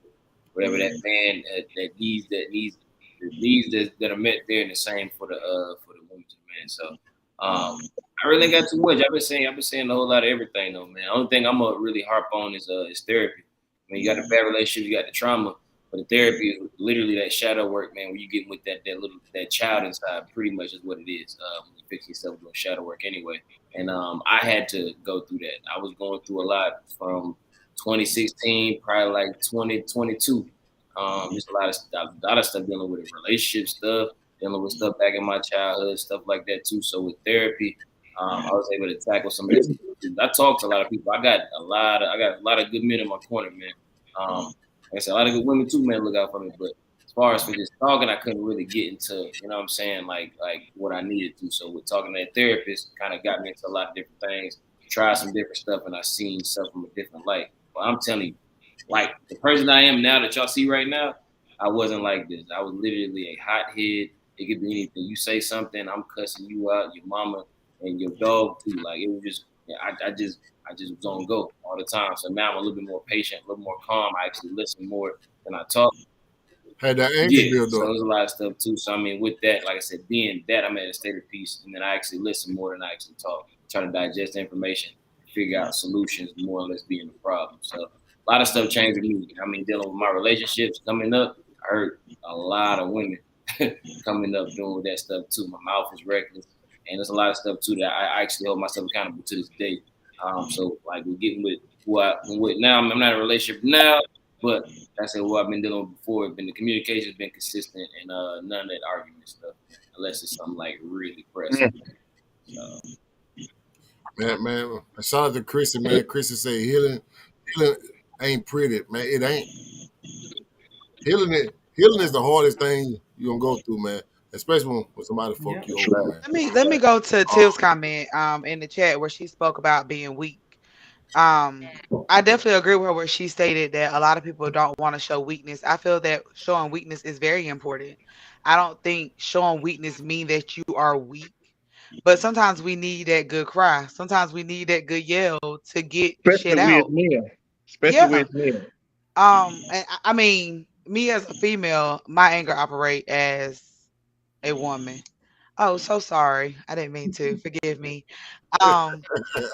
whatever that man that needs the needs that are met there and the same for the woman to man. So I really ain't got too much. I've been saying a whole lot of everything though, man. The only thing I'm gonna really harp on is therapy. I mean, you got the bad relationship, you got the trauma, but the therapy is literally that shadow work, man. Where you get with that child inside, pretty much is what it is. When you fix yourself doing shadow work anyway, and I had to go through that. I was going through a lot from 2016, probably like 2022. Just a lot of stuff dealing with relationship stuff, dealing with stuff back in my childhood, stuff like that too. So with therapy, I was able to tackle some of this. I talked to a lot of people. I got a lot of good men in my corner, man. Like I said, a lot of good women too, man. Look out for me. But as far as for just talking, I couldn't really get into, you know what I'm saying, like what I needed to. So with talking to that therapist, kind of got me into a lot of different things. Tried some different stuff, and I seen stuff from a different light. But I'm telling you, like the person I am now that y'all see right now, I wasn't like this. I was literally a hothead. It could be anything. You say something, I'm cussing you out, your mama and your dog too. Like it was just, I just was on go all the time. So now I'm a little bit more patient, a little more calm. I actually listen more than I talk. Had that anger build So up. there's a lot of stuff too. So I mean, with that, like I said, being that I'm at a state of peace, and then I actually listen more than I actually talk. Try to digest the information, figure out solutions, more or less being the problem. So a lot of stuff changed with me. I mean, dealing with my relationships coming up, I heard a lot of women coming up doing that stuff too. My mouth is reckless, and there's a lot of stuff too that I actually hold myself accountable to this day. So like we're getting with who I'm with now. I'm not in a relationship now, but that's who I've been dealing with before. The communication's been consistent, and none of that argument stuff, unless it's something like really pressing. So. Man. Shout out to Chrissy, man. Chrissy say healing ain't pretty, man. It ain't. Healing is the hardest thing you gonna go through, man. Especially when somebody Yeah. fuck you over, man. Let me go to Tiff's comment in the chat where she spoke about being weak. I definitely agree with her where she stated that a lot of people don't want to show weakness. I feel that showing weakness is very important. I don't think showing weakness mean that you are weak, but sometimes we need that good cry. Sometimes we need that good yell to get the shit Especially out. with men. Especially Yeah. with men. And I mean, me as a female, my anger operate as a woman. Oh, so sorry. I didn't mean to. Forgive me.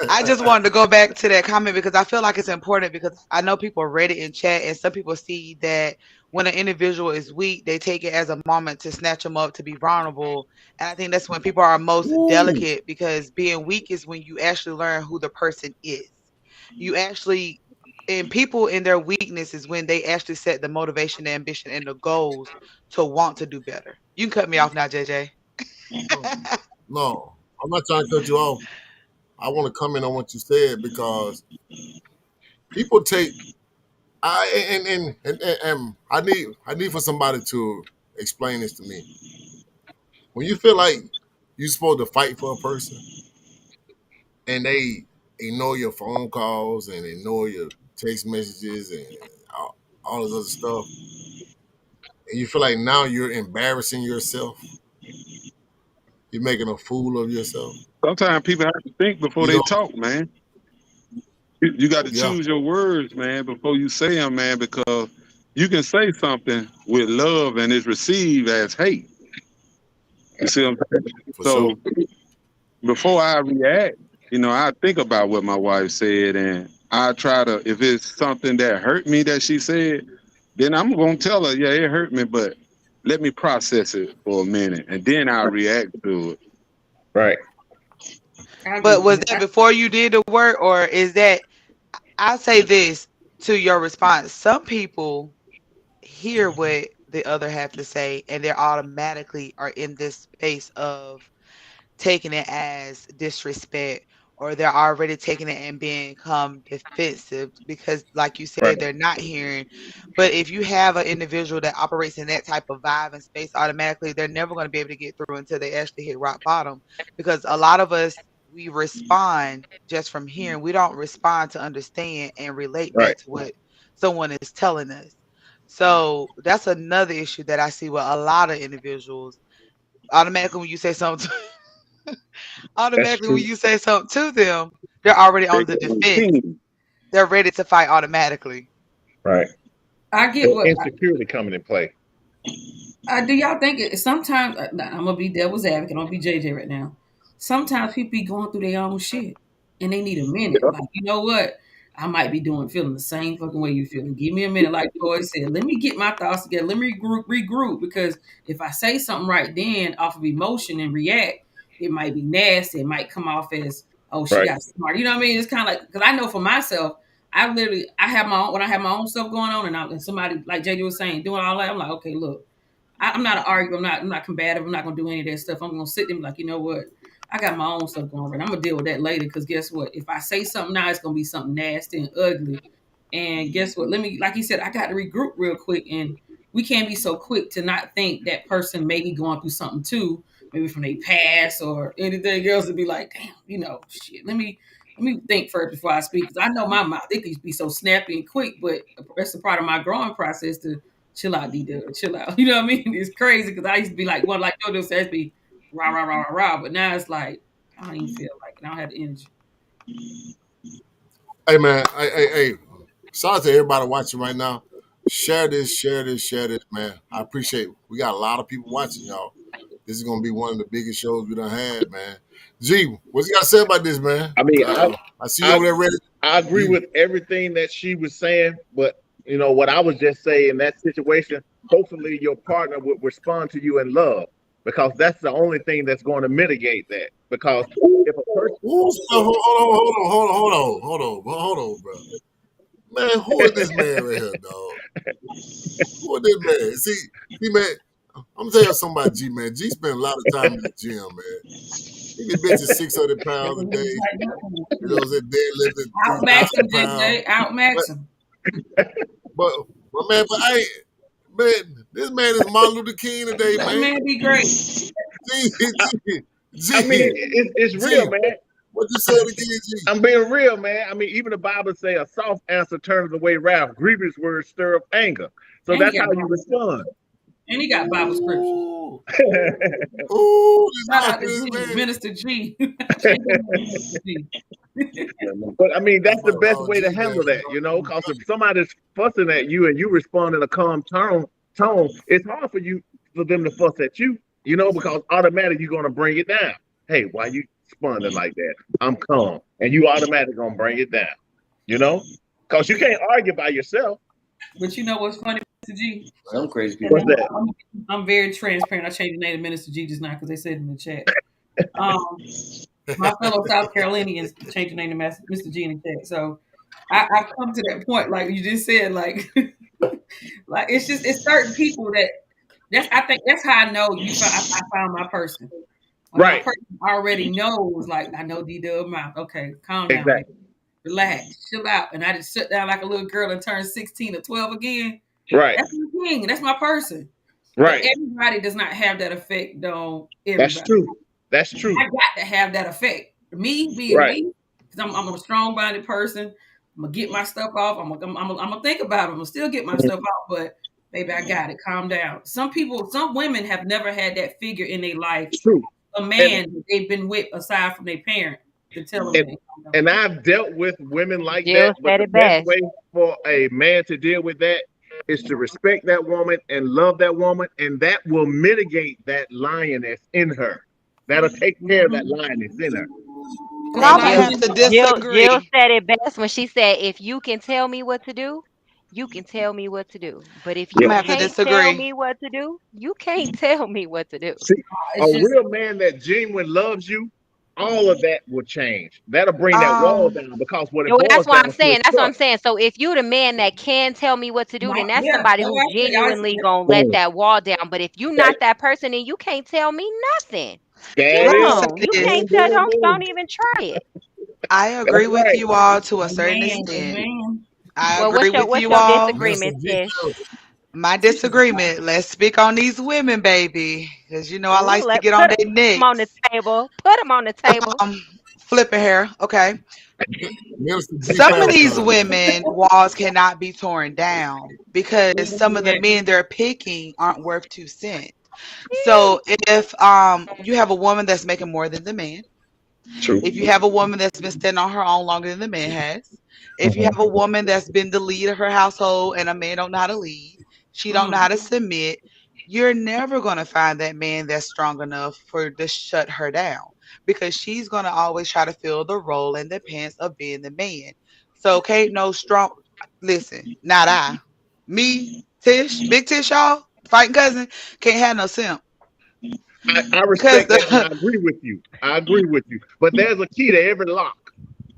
I just wanted to go back to that comment because I feel like it's important because I know people read it in chat and some people see that when an individual is weak, they take it as a moment to snatch them up to be vulnerable. And I think that's when people are most delicate because being weak is when you actually learn who the person is. You actually, and people in their weakness is when they actually set the motivation, the ambition, and the goals to want to do better. You can cut me off now, JJ. No, I'm not trying to cut you off. I want to comment on what you said because people take and I need for somebody to explain this to me. When you feel like you're supposed to fight for a person and they ignore your phone calls and ignore your text messages and all this other stuff, and you feel like now you're embarrassing yourself, you're making a fool of yourself. Sometimes people have to think before You they know, talk, man. You got to yeah, choose your words, man, before you say them, man, because you can say something with love and it's received as hate. You see what I'm saying? for So sure. before I react, I think about what my wife said, and I try to, if it's something that hurt me that she said, then I'm gonna tell her, yeah, it hurt me, but let me process it for a minute, and then I'll react to it. Right. But was that before you did the work, or is that? I'll say this to your response. Some people hear what the other have to say, and they automatically are in this space of taking it as disrespect, or they're already taking it and become defensive because, like you said, Right. they're not hearing. But if you have an individual that operates in that type of vibe and space, automatically they're never going to be able to get through until they actually hit rock bottom. Because a lot of us, we respond just from hearing. We don't respond to understand and relate Right. back to what someone is telling us. So that's another issue that I see with a lot of individuals. Automatically, when you say something, That's automatically when true. you say something to them, they're already They on the get on defense. team. They're ready to fight automatically. Right. I get So what. insecurity coming in play. Do y'all think sometimes I'm gonna be devil's advocate? I'm gonna be JJ right now. Sometimes people be going through their own shit and they need a minute. Yeah. Like, you know what? I might be feeling the same fucking way you feeling. Give me a minute, like Joy said. Let me get my thoughts together. Let me regroup. Because if I say something right then off of emotion and react, it might be nasty. It might come off as, oh, she Right. got smart. You know what I mean? It's kind of like, because I know for myself, I have my own, when I have my own stuff going on and somebody, like JJ was saying, doing all that, I'm like, okay, look. I'm not an arguer. I'm not combative. I'm not gonna do any of that stuff. I'm gonna sit there and be like, you know what? I got my own stuff going on. I'm gonna deal with that later. Because guess what? If I say something now, it's gonna be something nasty and ugly. And guess what? Like you said, I got to regroup real quick. And we can't be so quick to not think that person may be going through something too, maybe from their past or anything else, and be like, damn, shit. Let me think first before I speak. Because I know my mouth, it can be so snappy and quick, but that's a part of my growing process to chill out, D-Dub, chill out. You know what I mean? It's crazy because I used to be like, one, like Jojo says, be rah, rah, rah, rah, rah. But now it's like, I don't even feel like it. I don't have the energy. Hey man, hey. Shout out to everybody watching right now. Share this, man. I appreciate it. We got a lot of people watching, y'all. This is gonna be one of the biggest shows we done had, man. G, what you got to say about this, man? I mean, I see you over there ready. I agree with everything that she was saying, but what I was just saying in that situation, hopefully your partner would respond to you in love, because that's the only thing that's going to mitigate that. Because if a person, hold on, bro. Man, who is this man right here, dog? Who is this man? See, man, I'm gonna tell you something about G, man. G spent a lot of time in the gym, man. The bitch is 600 pounds a day. You know, it's deadlifting Outmax 3,000 him, pounds. JJ. Outmax him. But man, but hey, man, this man is Martin Luther King today, That man. man be great. I mean, it's real, man. What you said again, G? I'm being real, man. I mean, even the Bible say a soft answer turns away wrath. Grievous words stir up anger. So And that's he got how you Bible- respond. And he got Bible scripture. Ooh, Shout out to G, Minister G. But I mean, that's the best way to handle that, you know, because if somebody's fussing at you and you respond in a calm tone, it's hard for them to fuss at you, you know, because automatically you're going to bring it down. Hey, why you responding like that? I'm calm. And you automatically going to bring it down, you know, because you can't argue by yourself. But you know what's funny, Mr. G? Some crazy people. What's that? I'm very transparent. I changed the name to Minister G just now because they said in the chat. My fellow South Carolinians changed the name to Mr. G in the chat. So I've come to that point, like you just said, like it's certain people I think that's how I know I found my person. When Right. my person already knows, like I know D-Dub mouth. Okay, calm down. Exactly. Relax, chill out. And I just sit down like a little girl and turn 16 or 12 again. Right. That's my king. That's my person. Right. But everybody does not have that effect on everybody. That's true. That's true. I got to have that effect. Me being me, because I'm a strong-minded person. I'm gonna get my stuff off. I'm gonna think about it. I'm gonna still get my stuff off, but baby, I got it. Calm down. Some women have never had that figure in their life. True. A man that they've been with aside from their parent to tell them. And I've dealt with women like Jill that. But said the it best best. way for a man to deal with that is to respect that woman and love that woman, and that will mitigate that lioness in her. That'll take care of that lioness in her. I'm gonna have to disagree. Jill said it best when she said, "If you can tell me what to do, you can tell me what to do. But if you have to can't disagree. tell me what to do, you can't tell me what to do." See, a real man that genuinely loves you, all of that will change. That'll bring that wall down, because what it Yo, boils that's what down I'm to saying. is That's what I'm trust. saying. So if you the man that can tell me what to do, then that's Yeah, somebody that's who what I said. genuinely gonna let that wall down. But if you not that person, then you can't tell me nothing. That Let me is- say No, you this. can't tell. Don't even try it. I agree with right. you all to a certain Man, extent. man. I Well, agree what's with your you all. disagreement, Tish? My disagreement. Let's speak on these women, baby, because you know I like to get on their Put necks. them on the table. Put them on the table. Flipping hair. Okay. Some of these women walls cannot be torn down because some of the men they're picking aren't worth 2 cents. So if you have a woman that's making more than the man, True. if you have a woman that's been standing on her own longer than the man has, if you have a woman that's been the lead of her household and a man don't know how to lead, she don't know how to submit, you're never going to find that man that's strong enough to shut her down, because she's going to always try to fill the role and the pants of being the man. So can't no strong, listen, not I, me, Tish, big Tish, y'all, fighting cousin, can't have no simp. I respect that, and I agree with you. But there's a key to every lock.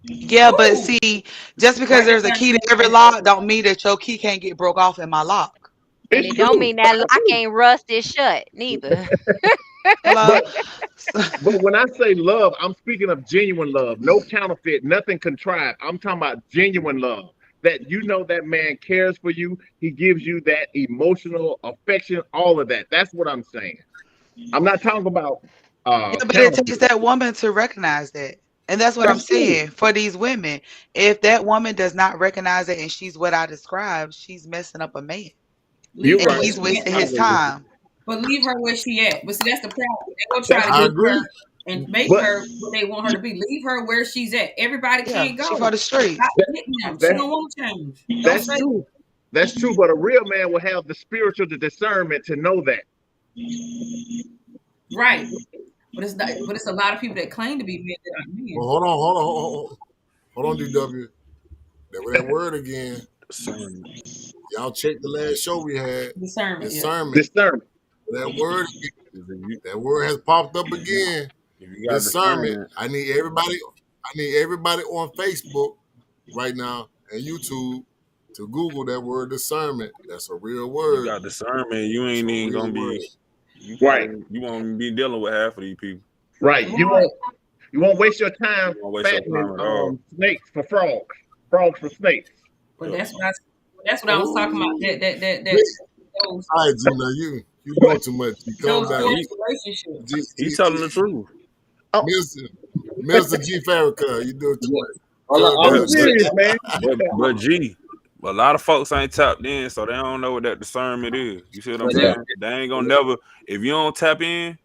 Yeah, but see, just because there's a key to every lock don't mean that your key can't get broke off in my lock. And it don't mean that lock ain't rusted shut neither. But when I say love, I'm speaking of genuine love. No counterfeit, nothing contrived. I'm talking about genuine love. That you know that man cares for you. He gives you that emotional affection, all of that. That's what I'm saying. I'm not talking about yeah, but it takes that woman to recognize that. And that's what I'm saying for these women. If that woman does not recognize it and she's what I described, she's messing up a man. You're and right. he's wasting his time. But leave her where she at. But see, that's the problem. They gonna try to get her and make her what they want her to be. Leave her where she's at. Everybody can't go. She for the streets. She don't want to change. That's true. That's true. But a real man will have the spiritual discernment to know that. Right. But it's not. But it's a lot of people that claim to be men that aren't men. Well, hold on, DW. That word again. Y'all check the last show we had. Discernment. That word has popped up again. Discernment. I need everybody on Facebook right now and YouTube to Google that word discernment. That's a real word. You got discernment. You ain't even gonna be right. You won't be dealing with half of these people. Right. You won't waste your time You won't waste your fattening time at all. snakes for frogs. Frogs for snakes. But that's what I was talking about. That those All right, Gina, you doing too much. You calm those down. forced relationships. He's telling the truth. Mr. G Farrakhan, you doing too much. I'm serious, man. But G, a lot of folks ain't tapped in, so they don't know what that discernment is. You see what I'm saying? They ain't gonna never, if you don't tap in,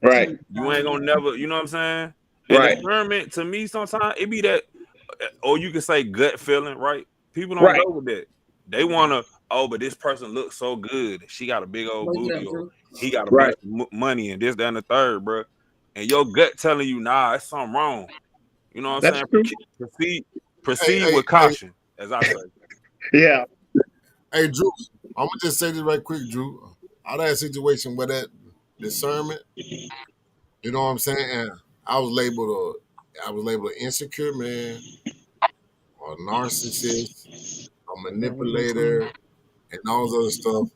Right. you ain't gonna never, you know what I'm saying? And Right. discernment to me sometimes it be that, or you can say gut feeling, right? People don't Right. go with that. They wanna, but this person looks so good. She got a big old booty, or he got a bunch of money and this, that, and the third, bro. And your gut telling you, nah, it's something wrong. You know what I'm saying? Proceed with caution, as I say. Yeah. Hey, Drew, I'm gonna just say this right quick, Drew. Out of that situation where that discernment, you know what I'm saying? And I was labeled an insecure man, or a narcissist, a manipulator, and all this other stuff.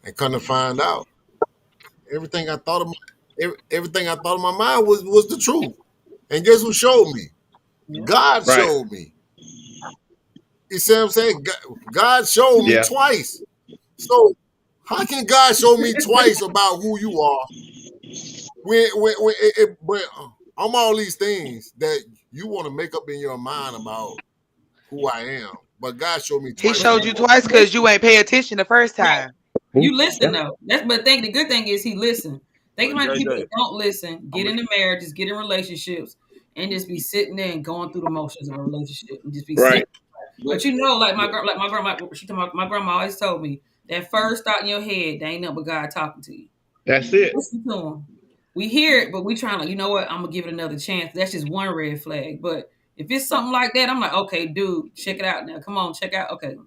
And come to find out, everything I thought of my mind was the truth. And guess who showed me? God showed me. You see what I'm saying? God showed me twice. So how can God show me twice about who you are when I'm all these things that you want to make up in your mind about who I am? But God showed me twice. He showed you twice because you ain't pay attention the first time. You listen though. But the good thing is he listened. Think about people that don't listen, get into marriages, get in relationships, and just be sitting there and going through the motions of a relationship and just be sitting. But you know, like my grandma, my grandma always told me that first thought in your head, there ain't nothing but God talking to you. That's it. Listen to him. We hear it, but we trying to, you know what? I'm gonna give it another chance. That's just one red flag. But if it's something like that, I'm like, okay, dude, check it out now. Come on, check out. Okay,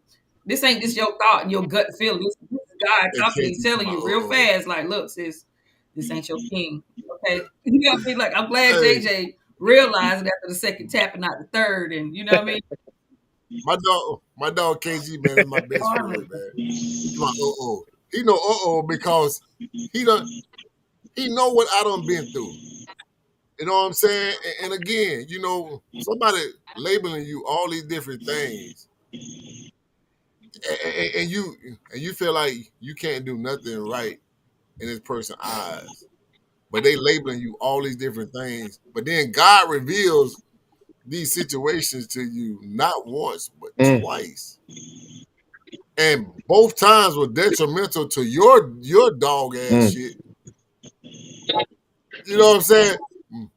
this ain't just your thought and your gut feeling. This is God talking to you, telling you real fast, like, look, sis, this ain't your king. Okay, you gotta be like, I'm glad JJ realized it after the second tap and not the third, and you know what I mean. My dog KG, man, is my best friend, man. He's my He know because he know what I done been through. You know what I'm saying? And again, you know, somebody labeling you all these different things, and you feel like you can't do nothing right in this person's eyes, but they labeling you all these different things. But then God reveals these situations to you not once but twice, and both times were detrimental to your dog ass shit. You know what I'm saying?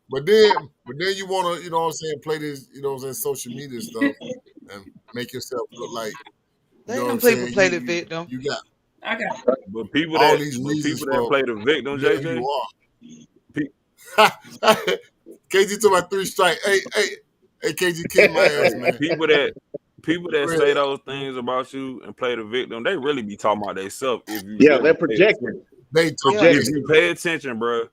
But then you want to, you know what I'm saying, play this, you know what I'm saying, social media stuff and make yourself look like, you know what I'm saying, play the victim. You got but people all that these reasons that play the victim, JJ. You are. KG took my 3 strikes. Hey, KG, kick my ass, man. People that say those things about you and play the victim, they really be talking about themselves. If you they're projecting. If you pay attention, bro.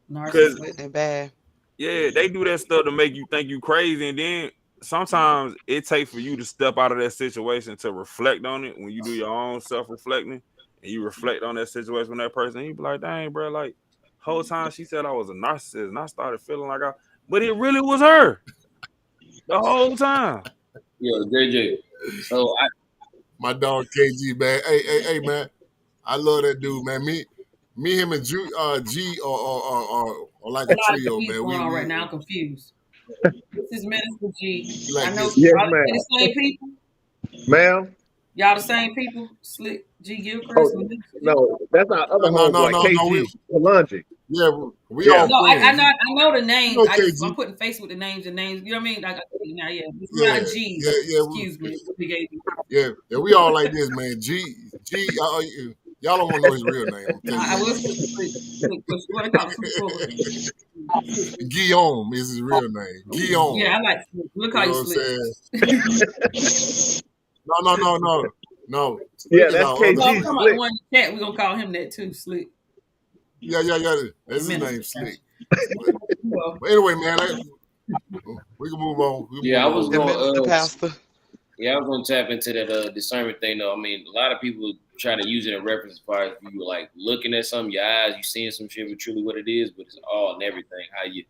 Because bad. Yeah, they do that stuff to make you think you crazy, and then sometimes it takes for you to step out of that situation to reflect on it. When you do your own self-reflecting and you reflect on that situation with that person, you be like, dang, bro, like whole time she said I was a narcissist, and I started feeling like but it really was her the whole time. Yeah, JJ. So my dog KG, man. Hey, man. I love that dude, man. Me, him, and G are like a trio, man. Going on right now, I'm confused. This is Minister G. Like I know yes, y'all ma'am. the same people. Ma'am. Y'all the same people? Slick G Gilchrist? No, that's our other homeboy, KG Kalonji. Yeah, we all friends. I know the names. Okay, I'm putting face with the names. You know what I mean? Like, now, it's not a G. Excuse me. Yeah, we all like this, man. G. Y'all don't want to know his real name. I will say Guillaume is his real name. Guillaume. Yeah, I like Slick. Look how you Slick. No. Yeah, that's KG. Slick. The one in the chat, we're gonna call him that too, Slick. Yeah. That's his name, Slick. But anyway, man, we can move on. I was going to tap into that discernment thing, though. I mean, a lot of people try to use it in reference as far as you were like looking at something, your eyes, you seeing some shit with truly what it is, but it's all and everything. How you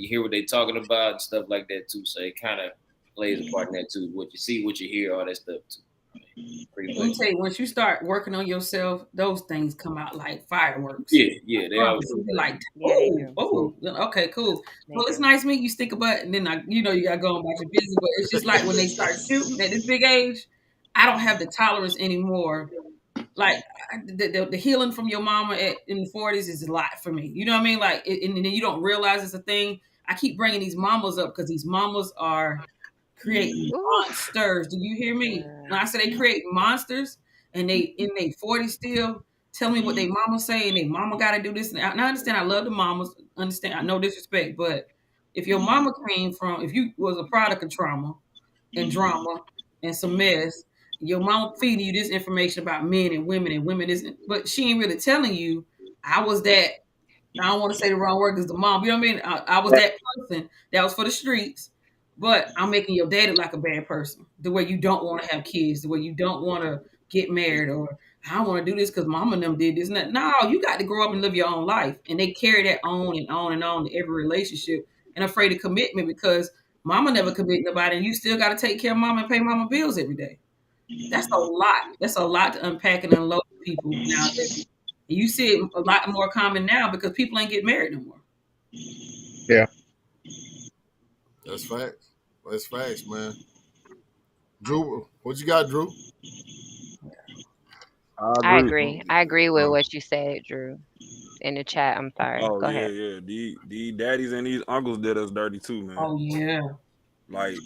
hear what they talking about and stuff like that too. So it kind of plays a part in that too. What you see, what you hear, all that stuff too. Pretty Let me much. tell you, once you start working on yourself, those things come out like fireworks. Yeah, they always You'll be like, Yeah, they oh, do. okay, cool. They Well, it's do. nice meeting you, stick a butt, and then you gotta go about your business. But it's just like when they start shooting at this big age, I don't have the tolerance anymore. Like the healing from your mama in the 40s is a lot for me. You know what I mean? Like, and then you don't realize it's a thing. I keep bringing these mamas up because these mamas are creating monsters. Do you hear me? When I say they create monsters and they in their 40s still tell me what they mama say and they mama got to do this. And I understand I love the mamas. Understand I no disrespect, but if your mama if you was a product of trauma and drama and some mess, your mama feeding you this information about men and women isn't, but she ain't really telling you, I was that, I don't want to say the wrong word because the mom, you know what I mean? I was that person that was for the streets, but I'm making your daddy like a bad person. The way you don't want to have kids, the way you don't want to get married, or I want to do this because mama and them did this and that. No, you got to grow up and live your own life. And they carry that on and on and on to every relationship and afraid of commitment because mama never committed nobody and you still got to take care of mama and pay mama bills every day. That's a lot. That's a lot to unpack and unload people nowadays. You see it a lot more common now because people ain't get married no more. Yeah. That's facts. That's facts, man. Drew, what you got, Drew? I agree with what you said, Drew. In the chat, I'm sorry. Oh Go yeah, ahead. yeah. These daddies and these uncles did us dirty too, man. Oh yeah. Like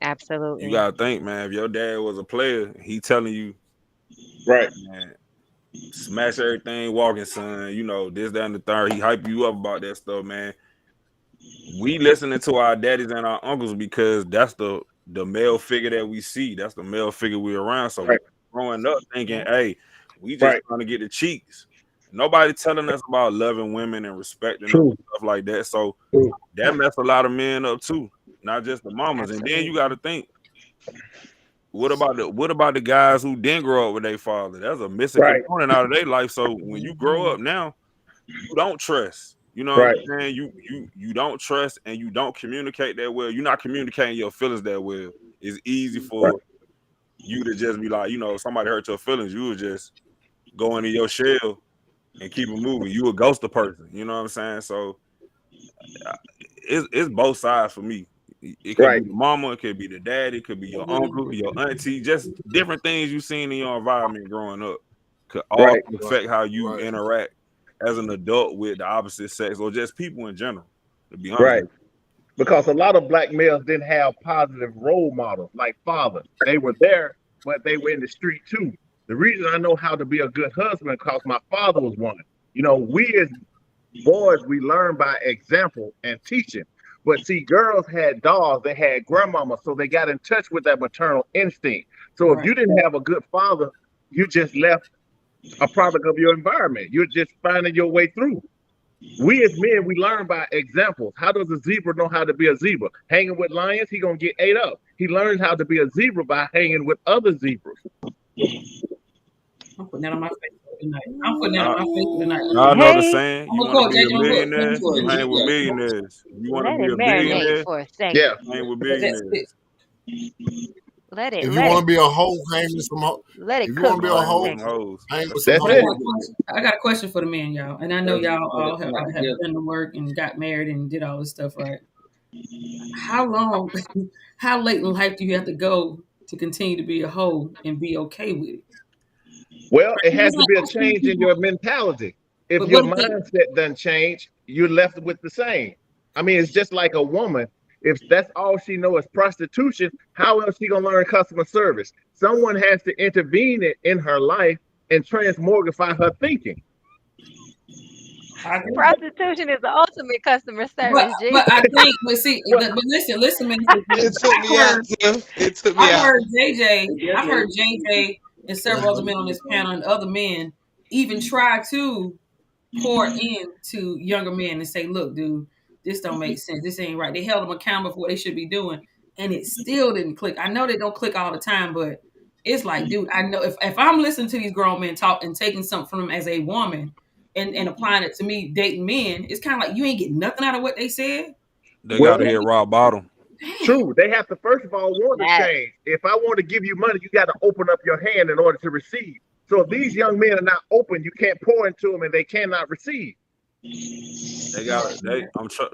Absolutely. you gotta think, man. If your dad was a player, he telling you, Right. man, smash everything, walking, son. You know this, that, and the third. He hype you up about that stuff, man. We listening to our daddies and our uncles because that's the male figure that we see. That's the male figure we around. So Right. growing up thinking, hey, we just Right. trying to get the cheeks. Nobody telling us about loving women and respecting them True. and stuff like that. So True. that messed a lot of men up too, not just the mamas. And then you got to think, what about the guys who didn't grow up with their father? That's a missing Right. component out of their life. So when you grow up now, you don't trust. You know what Right. I'm saying? You don't trust and you don't communicate that well. You're not communicating your feelings that well. It's easy for you to just be like, you know, somebody hurt your feelings. You would just go into your shell and keep it moving. You a ghost person. You know what I'm saying? So it's both sides for me. It could Right. be the mama, it could be the daddy, it could be your uncle, your auntie, just different things you've seen in your environment growing up could all Right. affect how you Right. interact as an adult with the opposite sex or just people in general, to be honest. Right. Because a lot of black males didn't have positive role models like fathers. They were there, but they were in the street too. The reason I know how to be a good husband because my father was one. You know, we as boys, we learn by example and teaching. But see, girls had dolls, they had grandmama, so they got in touch with that maternal instinct. So if you didn't have a good father, you just left a product of your environment. You're just finding your way through. We as men, we learn by examples. How does a zebra know how to be a zebra? Hanging with lions, he gonna get ate up. He learns how to be a zebra by hanging with other zebras. I'm putting that on my Facebook tonight. I'm putting that on my Facebook tonight. I know the saying. I'm You gonna want quote to be a that. millionaire, you hang with millionaires. You want to Let be it a marinate billionaire, for a second. Yeah. hang with That's billionaires. it. Let it. If you want to be a hoe, hang with some hoe. Let If it you want cook to be a for a hoe, Hang with second. hoes. hang with some That's I it. hoes. got a question for the men, y'all, and I know y'all all have Yeah. done the work and got married and did all this stuff, right? How long, how late in life do you have to go to continue to be a hoe and be okay with it? Well, it has to be a change in your mentality. If But your what if they- mindset doesn't change, you're left with the same. I mean, it's just like a woman. If that's all she knows is prostitution, how else she gonna learn customer service? Someone has to intervene in her life and transmogrify her thinking. Prostitution is the ultimate customer service, G. But I think, but see, but listen, man. It took me out, Tiff. It took me I've out. heard JJ and several other men on this panel and other men even try to pour into younger men and say, look, dude, this don't make sense. This ain't right. They held them accountable for what they should be doing. And it still didn't click. I know they don't click all the time, but it's like, dude, I know if I'm listening to these grown men talk and taking something from them as a woman and applying it to me dating men, it's kind of like you ain't getting nothing out of what they said. They got to hit rock bottom. True. They have to first of all want to change. If I want to give you money, you got to open up your hand in order to receive. So if these young men are not open, you can't pour into them and they cannot receive. They gotta.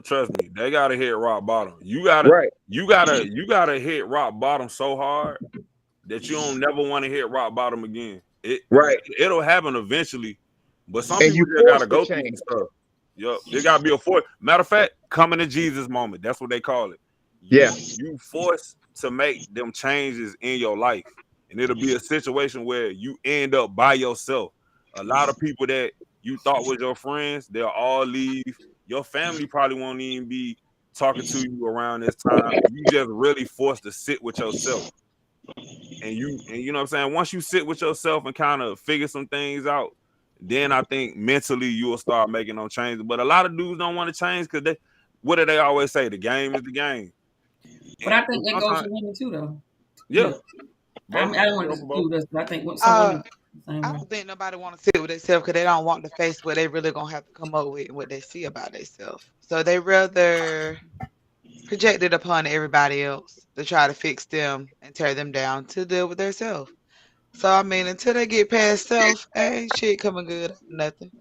Trust me. They gotta hit rock bottom. You gotta hit rock bottom so hard that you don't never want to hit rock bottom again. It'll happen eventually, but some people just gotta go through some stuff. Yup, it gotta be a force. Matter of fact, coming to Jesus moment. That's what they call it. You forced to make them changes in your life, and it'll be a situation where you end up by yourself. A lot of people that you thought was your friends, they'll all leave. Your family probably won't even be talking to you around this time. You just really forced to sit with yourself. And you know what I'm saying? Once you sit with yourself and kind of figure some things out, then I think mentally you'll start making them changes. But a lot of dudes don't want to change because what do they always say? The game is the game. But I think that goes for women too, though. Yeah. I don't want to dispute this, but I think some women. I don't think nobody want to sit with themselves because they don't want to face what they really gonna have to come up with and what they see about themselves. So they rather project it upon everybody else to try to fix them and tear them down to deal with themselves. So I mean, until they get past self, ain't shit coming good. Nothing.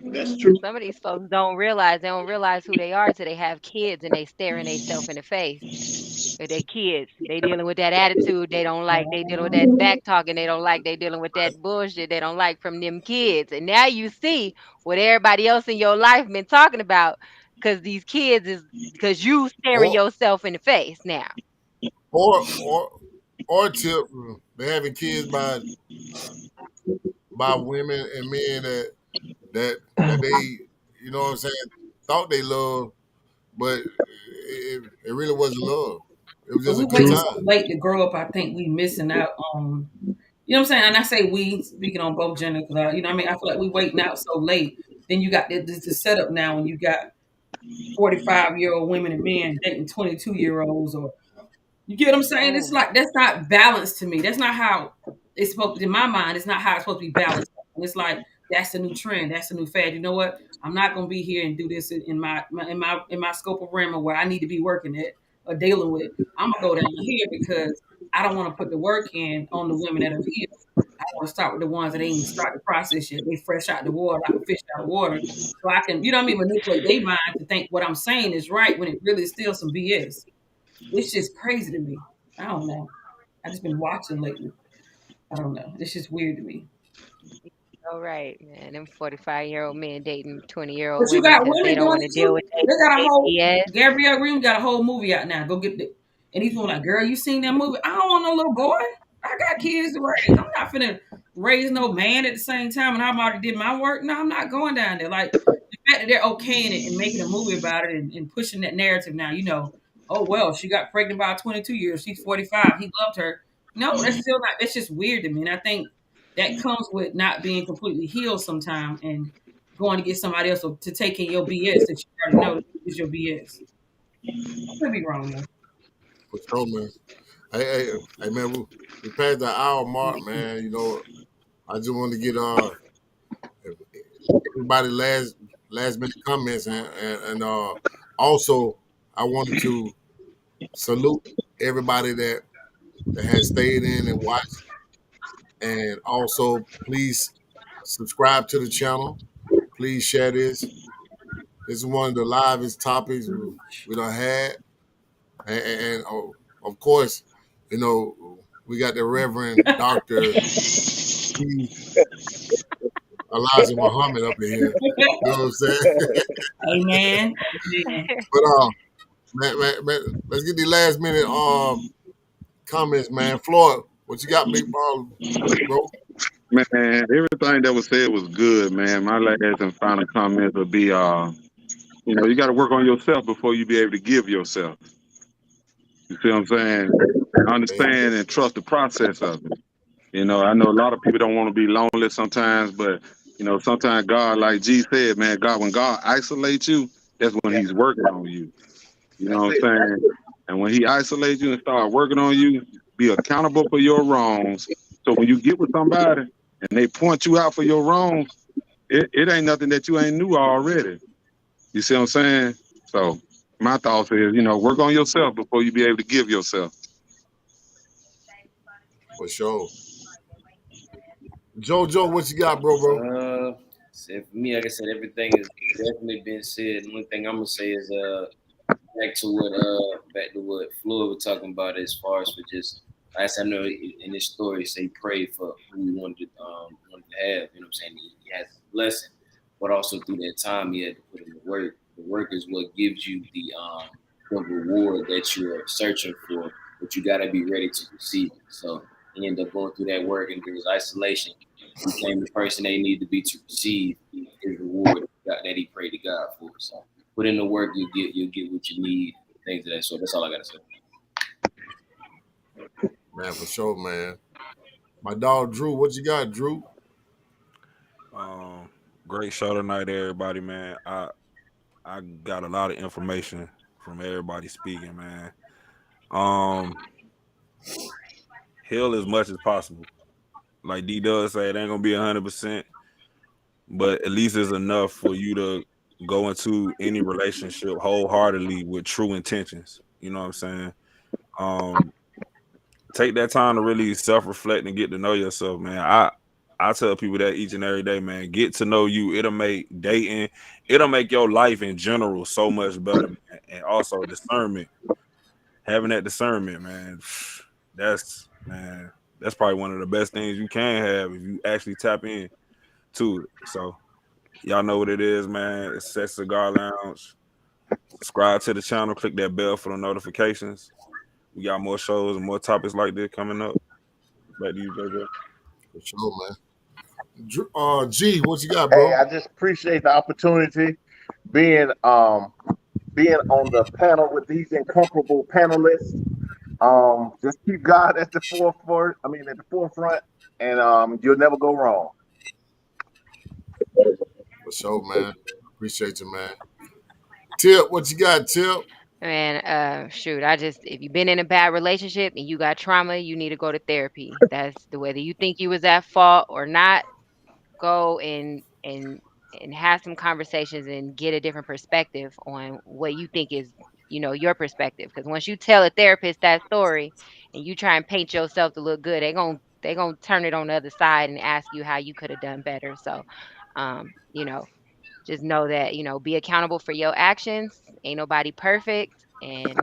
That's true. Some of these folks don't realize who they are till they have kids and they staring themselves in the face. With their kids, they dealing with that attitude they don't like. They dealing with that back talking they don't like. They dealing with that bullshit they don't like from them kids. And now you see what everybody else in your life been talking about because these kids is because you staring yourself in the face now. Or tip, they're having kids by women and men that they, you know what I'm saying, thought they loved, but it really wasn't love. It was just a good so time. late to grow up. I think we missing out on, you know what I'm saying? And I say we, speaking on both genders, because you know what I mean? I feel like we waiting out so late. Then you got the setup now when you got 45-year-old women and men dating 22-year-olds, or you get what I'm saying? It's like that's not balanced to me. That's not how it's supposed to. In my mind, it's not how it's supposed to be balanced. And it's like that's the new trend. That's the new fad. You know what? I'm not gonna be here and do this in my scope of realm where I need to be working at or dealing with. I'm gonna go down here because I don't want to put the work in on the women that are here. I want to start with the ones that ain't even start the process yet. They fresh out the water, like a fish out of water. So I can, you know what I mean, manipulate their mind to think what I'm saying is right when it really is still some BS. It's just crazy to me. I don't know. I just been watching lately. I don't know. It's just weird to me. All right, man. Them 45-year-old men dating 20-year-old But you women got because women they don't want doing to it deal too. with They got a whole BS. Gabrielle Green got a whole movie out now. Go get it. And he's like, girl, you seen that movie? I don't want no little boy. I got kids to raise. I'm not finna raise no man at the same time, and I've already did my work. No, I'm not going down there. Like the fact that they're okaying it and making a movie about it and pushing that narrative now, you know, oh well, she got pregnant by 22 years. She's 45. He loved her. No, that's still not. That's just weird to me. And I think that comes with not being completely healed sometime and going to get somebody else to take in your BS that you already know is your BS. I could be wrong though. For sure, man. Hey, man, we passed the hour mark, man. You know, I just want to get everybody last minute comments and also I wanted to salute everybody that has stayed in and watched, and also please subscribe to the channel. Please share this. This is one of the livest topics we done had, and of course, you know, we got the Reverend Dr. Elijah Muhammad up in here. You know what I'm saying? Amen. But man, let's get the last minute comments, man. Floyd, what you got, big ball, bro? Man, everything that was said was good, man. My last and final comment would be, you know, you got to work on yourself before you be able to give yourself. You see what I'm saying? Understand and trust the process of it. You know, I know a lot of people don't want to be lonely sometimes, but, you know, sometimes God, like G said, man, when God isolates you, that's when he's working on you. You know what I'm saying? And when he isolates you and start working on you, be accountable for your wrongs So when you get with somebody and they point you out for your wrongs, it ain't nothing that you ain't knew already. You see what I'm saying? So my thoughts is, work on yourself before you be able to give yourself. For sure. JoJo, what you got, bro? So for me, like I said, everything has definitely been said. One thing I'm gonna say is back to what Floyd was talking about as far as for just, as I know in this story, say pray for who he wanted to have. You know what I'm saying? He has a blessing, but also through that time he had to put in the work. The work is what gives you the reward that you're searching for, but you got to be ready to receive it. So he ended up going through that work and through his isolation, he became the person they need to be to receive his reward that he prayed to God for. So put in the work, you'll get what you need, things of that sort. That's all I gotta say. Man, for sure, man. My dog Drew, what you got, Drew? Great show tonight, everybody, man. I got a lot of information from everybody speaking, man. Heal as much as possible. Like D does say, it ain't gonna be 100%, but at least it's enough for you to go into any relationship wholeheartedly with true intentions. You know what I'm saying? Take that time to really self-reflect and get to know yourself, man. I tell people that each and every day, man. Get to know you. It'll make dating, it'll make your life in general so much better, man. And also discernment. Having that discernment, man, that's probably one of the best things you can have if you actually tap in to it. So y'all know what it is, man. It's Sex Cigar Lounge. Subscribe to the channel, click that bell for the notifications. We got more shows and more topics like this coming up. Back to you, JoJo. For sure, man. G, what you got, bro? Hey, I just appreciate the opportunity being on the panel with these incomparable panelists. Just keep God at the forefront. At the forefront, and you'll never go wrong. For sure, man. Appreciate you, man. Tip, what you got, Tip? Man, shoot, if you've been in a bad relationship and you got trauma, you need to go to therapy. That's whether you think you was at fault or not, go and have some conversations and get a different perspective on what you think is, your perspective. Because once you tell a therapist that story and you try and paint yourself to look good, they're gonna turn it on the other side and ask you how you could have done better. So, just know that, be accountable for your actions. Ain't nobody perfect. And,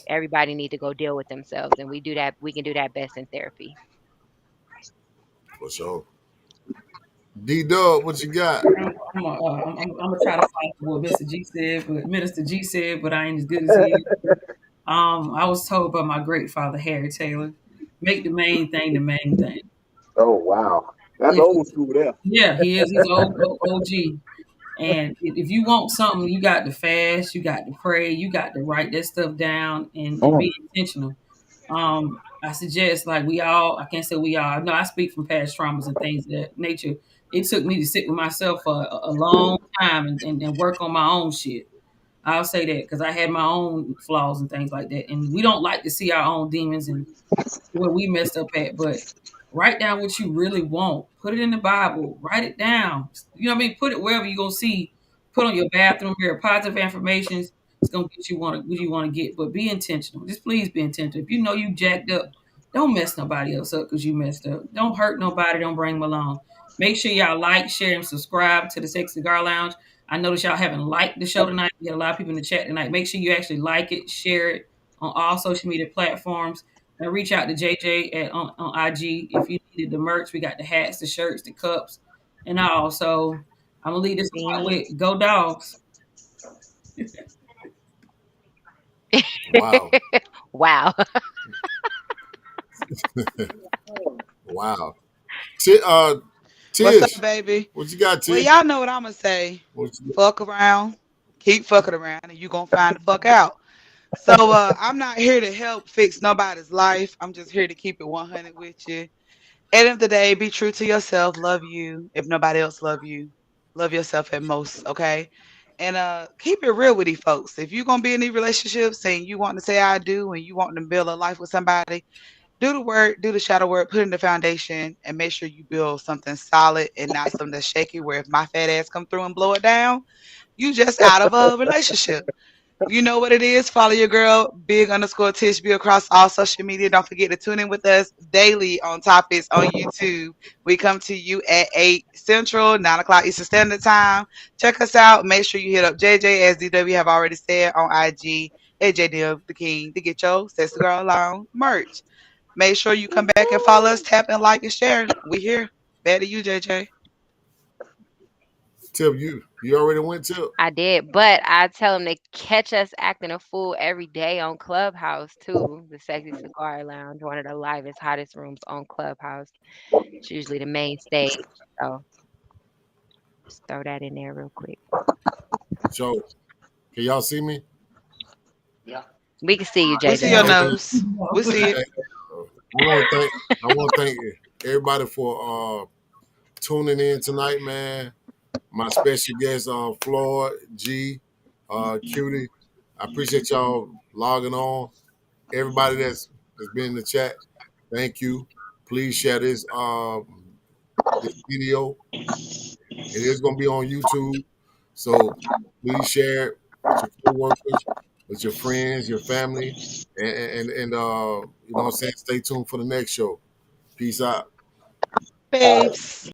everybody need to go deal with themselves. And we can do that best in therapy. For sure. D-Dub, what you got? I'm gonna try to fight what Minister G said, but I ain't as good as he is. I was told by my great father, Harry Taylor, make the main thing the main thing. Oh, wow. That's old school there. Yeah, he is. He's old OG. And if you want something, you got to fast, you got to pray, you got to write that stuff down and be intentional. I suggest, like I can't say we all, no, I speak from past traumas and things of that nature. It took me to sit with myself for a long time and work on my own shit. I'll say that because I had my own flaws and things like that. And we don't like to see our own demons and where we messed up at, but write down what you really want. Put it in the Bible. Write it down. You know what I mean? Put it wherever you're going to see. Put on your bathroom mirror. Positive affirmations. It's going to get you what you want to get. But be intentional. Just please be intentional. If you know you jacked up, don't mess nobody else up because you messed up. Don't hurt nobody. Don't bring them along. Make sure y'all like, share, and subscribe to the Sex Cigar Lounge. I noticed y'all haven't liked the show tonight. We had a lot of people in the chat tonight. Make sure you actually like it, share it on all social media platforms. And reach out to JJ on IG if you needed the merch. We got the hats, the shirts, the cups, and all. So I'm gonna leave this one with Go Dogs. Wow. Wow. Wow. What's up, baby? What you got, Tish? Well, y'all know what I'm gonna say. Fuck around, keep fucking around, and you gonna find the fuck out. So I'm not here to help fix nobody's life. I'm just here to keep it 100 with you. At the end of the day, be true to yourself. Love you. If nobody else love you, love yourself at most. Okay. And keep it real with these folks. If you're gonna be in these relationships and you want to say I do and you want to build a life with somebody, do the work, do the shadow work, put in the foundation, and make sure you build something solid and not something that's shaky. Where if my fat ass come through and blow it down, you just out of a relationship. You know what it is. Follow your girl, big_Tishby across all social media. Don't forget to tune in with us daily on Topics on YouTube. We come to you at 8 Central, 9 o'clock Eastern Standard Time. Check us out. Make sure you hit up JJ, as DW have already said, on IG at JDW the King to get your Sexy Girl Alone merch. Make sure you come back and follow us, tap and like and share. We here. Back to you, JJ. Tip, you already went, Tip? I did, but I tell them to catch us acting a fool every day on Clubhouse too. The Sexy Cigar Lounge, one of the livest, hottest rooms on Clubhouse. It's usually the main stage, so just throw that in there real quick. So, can y'all see me? We can see you, We see your JJ. nose. We see it. I want to thank everybody for tuning in tonight, man. My special guest, Floyd, G, Cutie. I appreciate y'all logging on. Everybody that's been in the chat, thank you. Please share this video. It is going to be on YouTube, so please share it with your coworkers, with your friends, your family, and you know what I'm saying. Stay tuned for the next show. Peace out. Babes.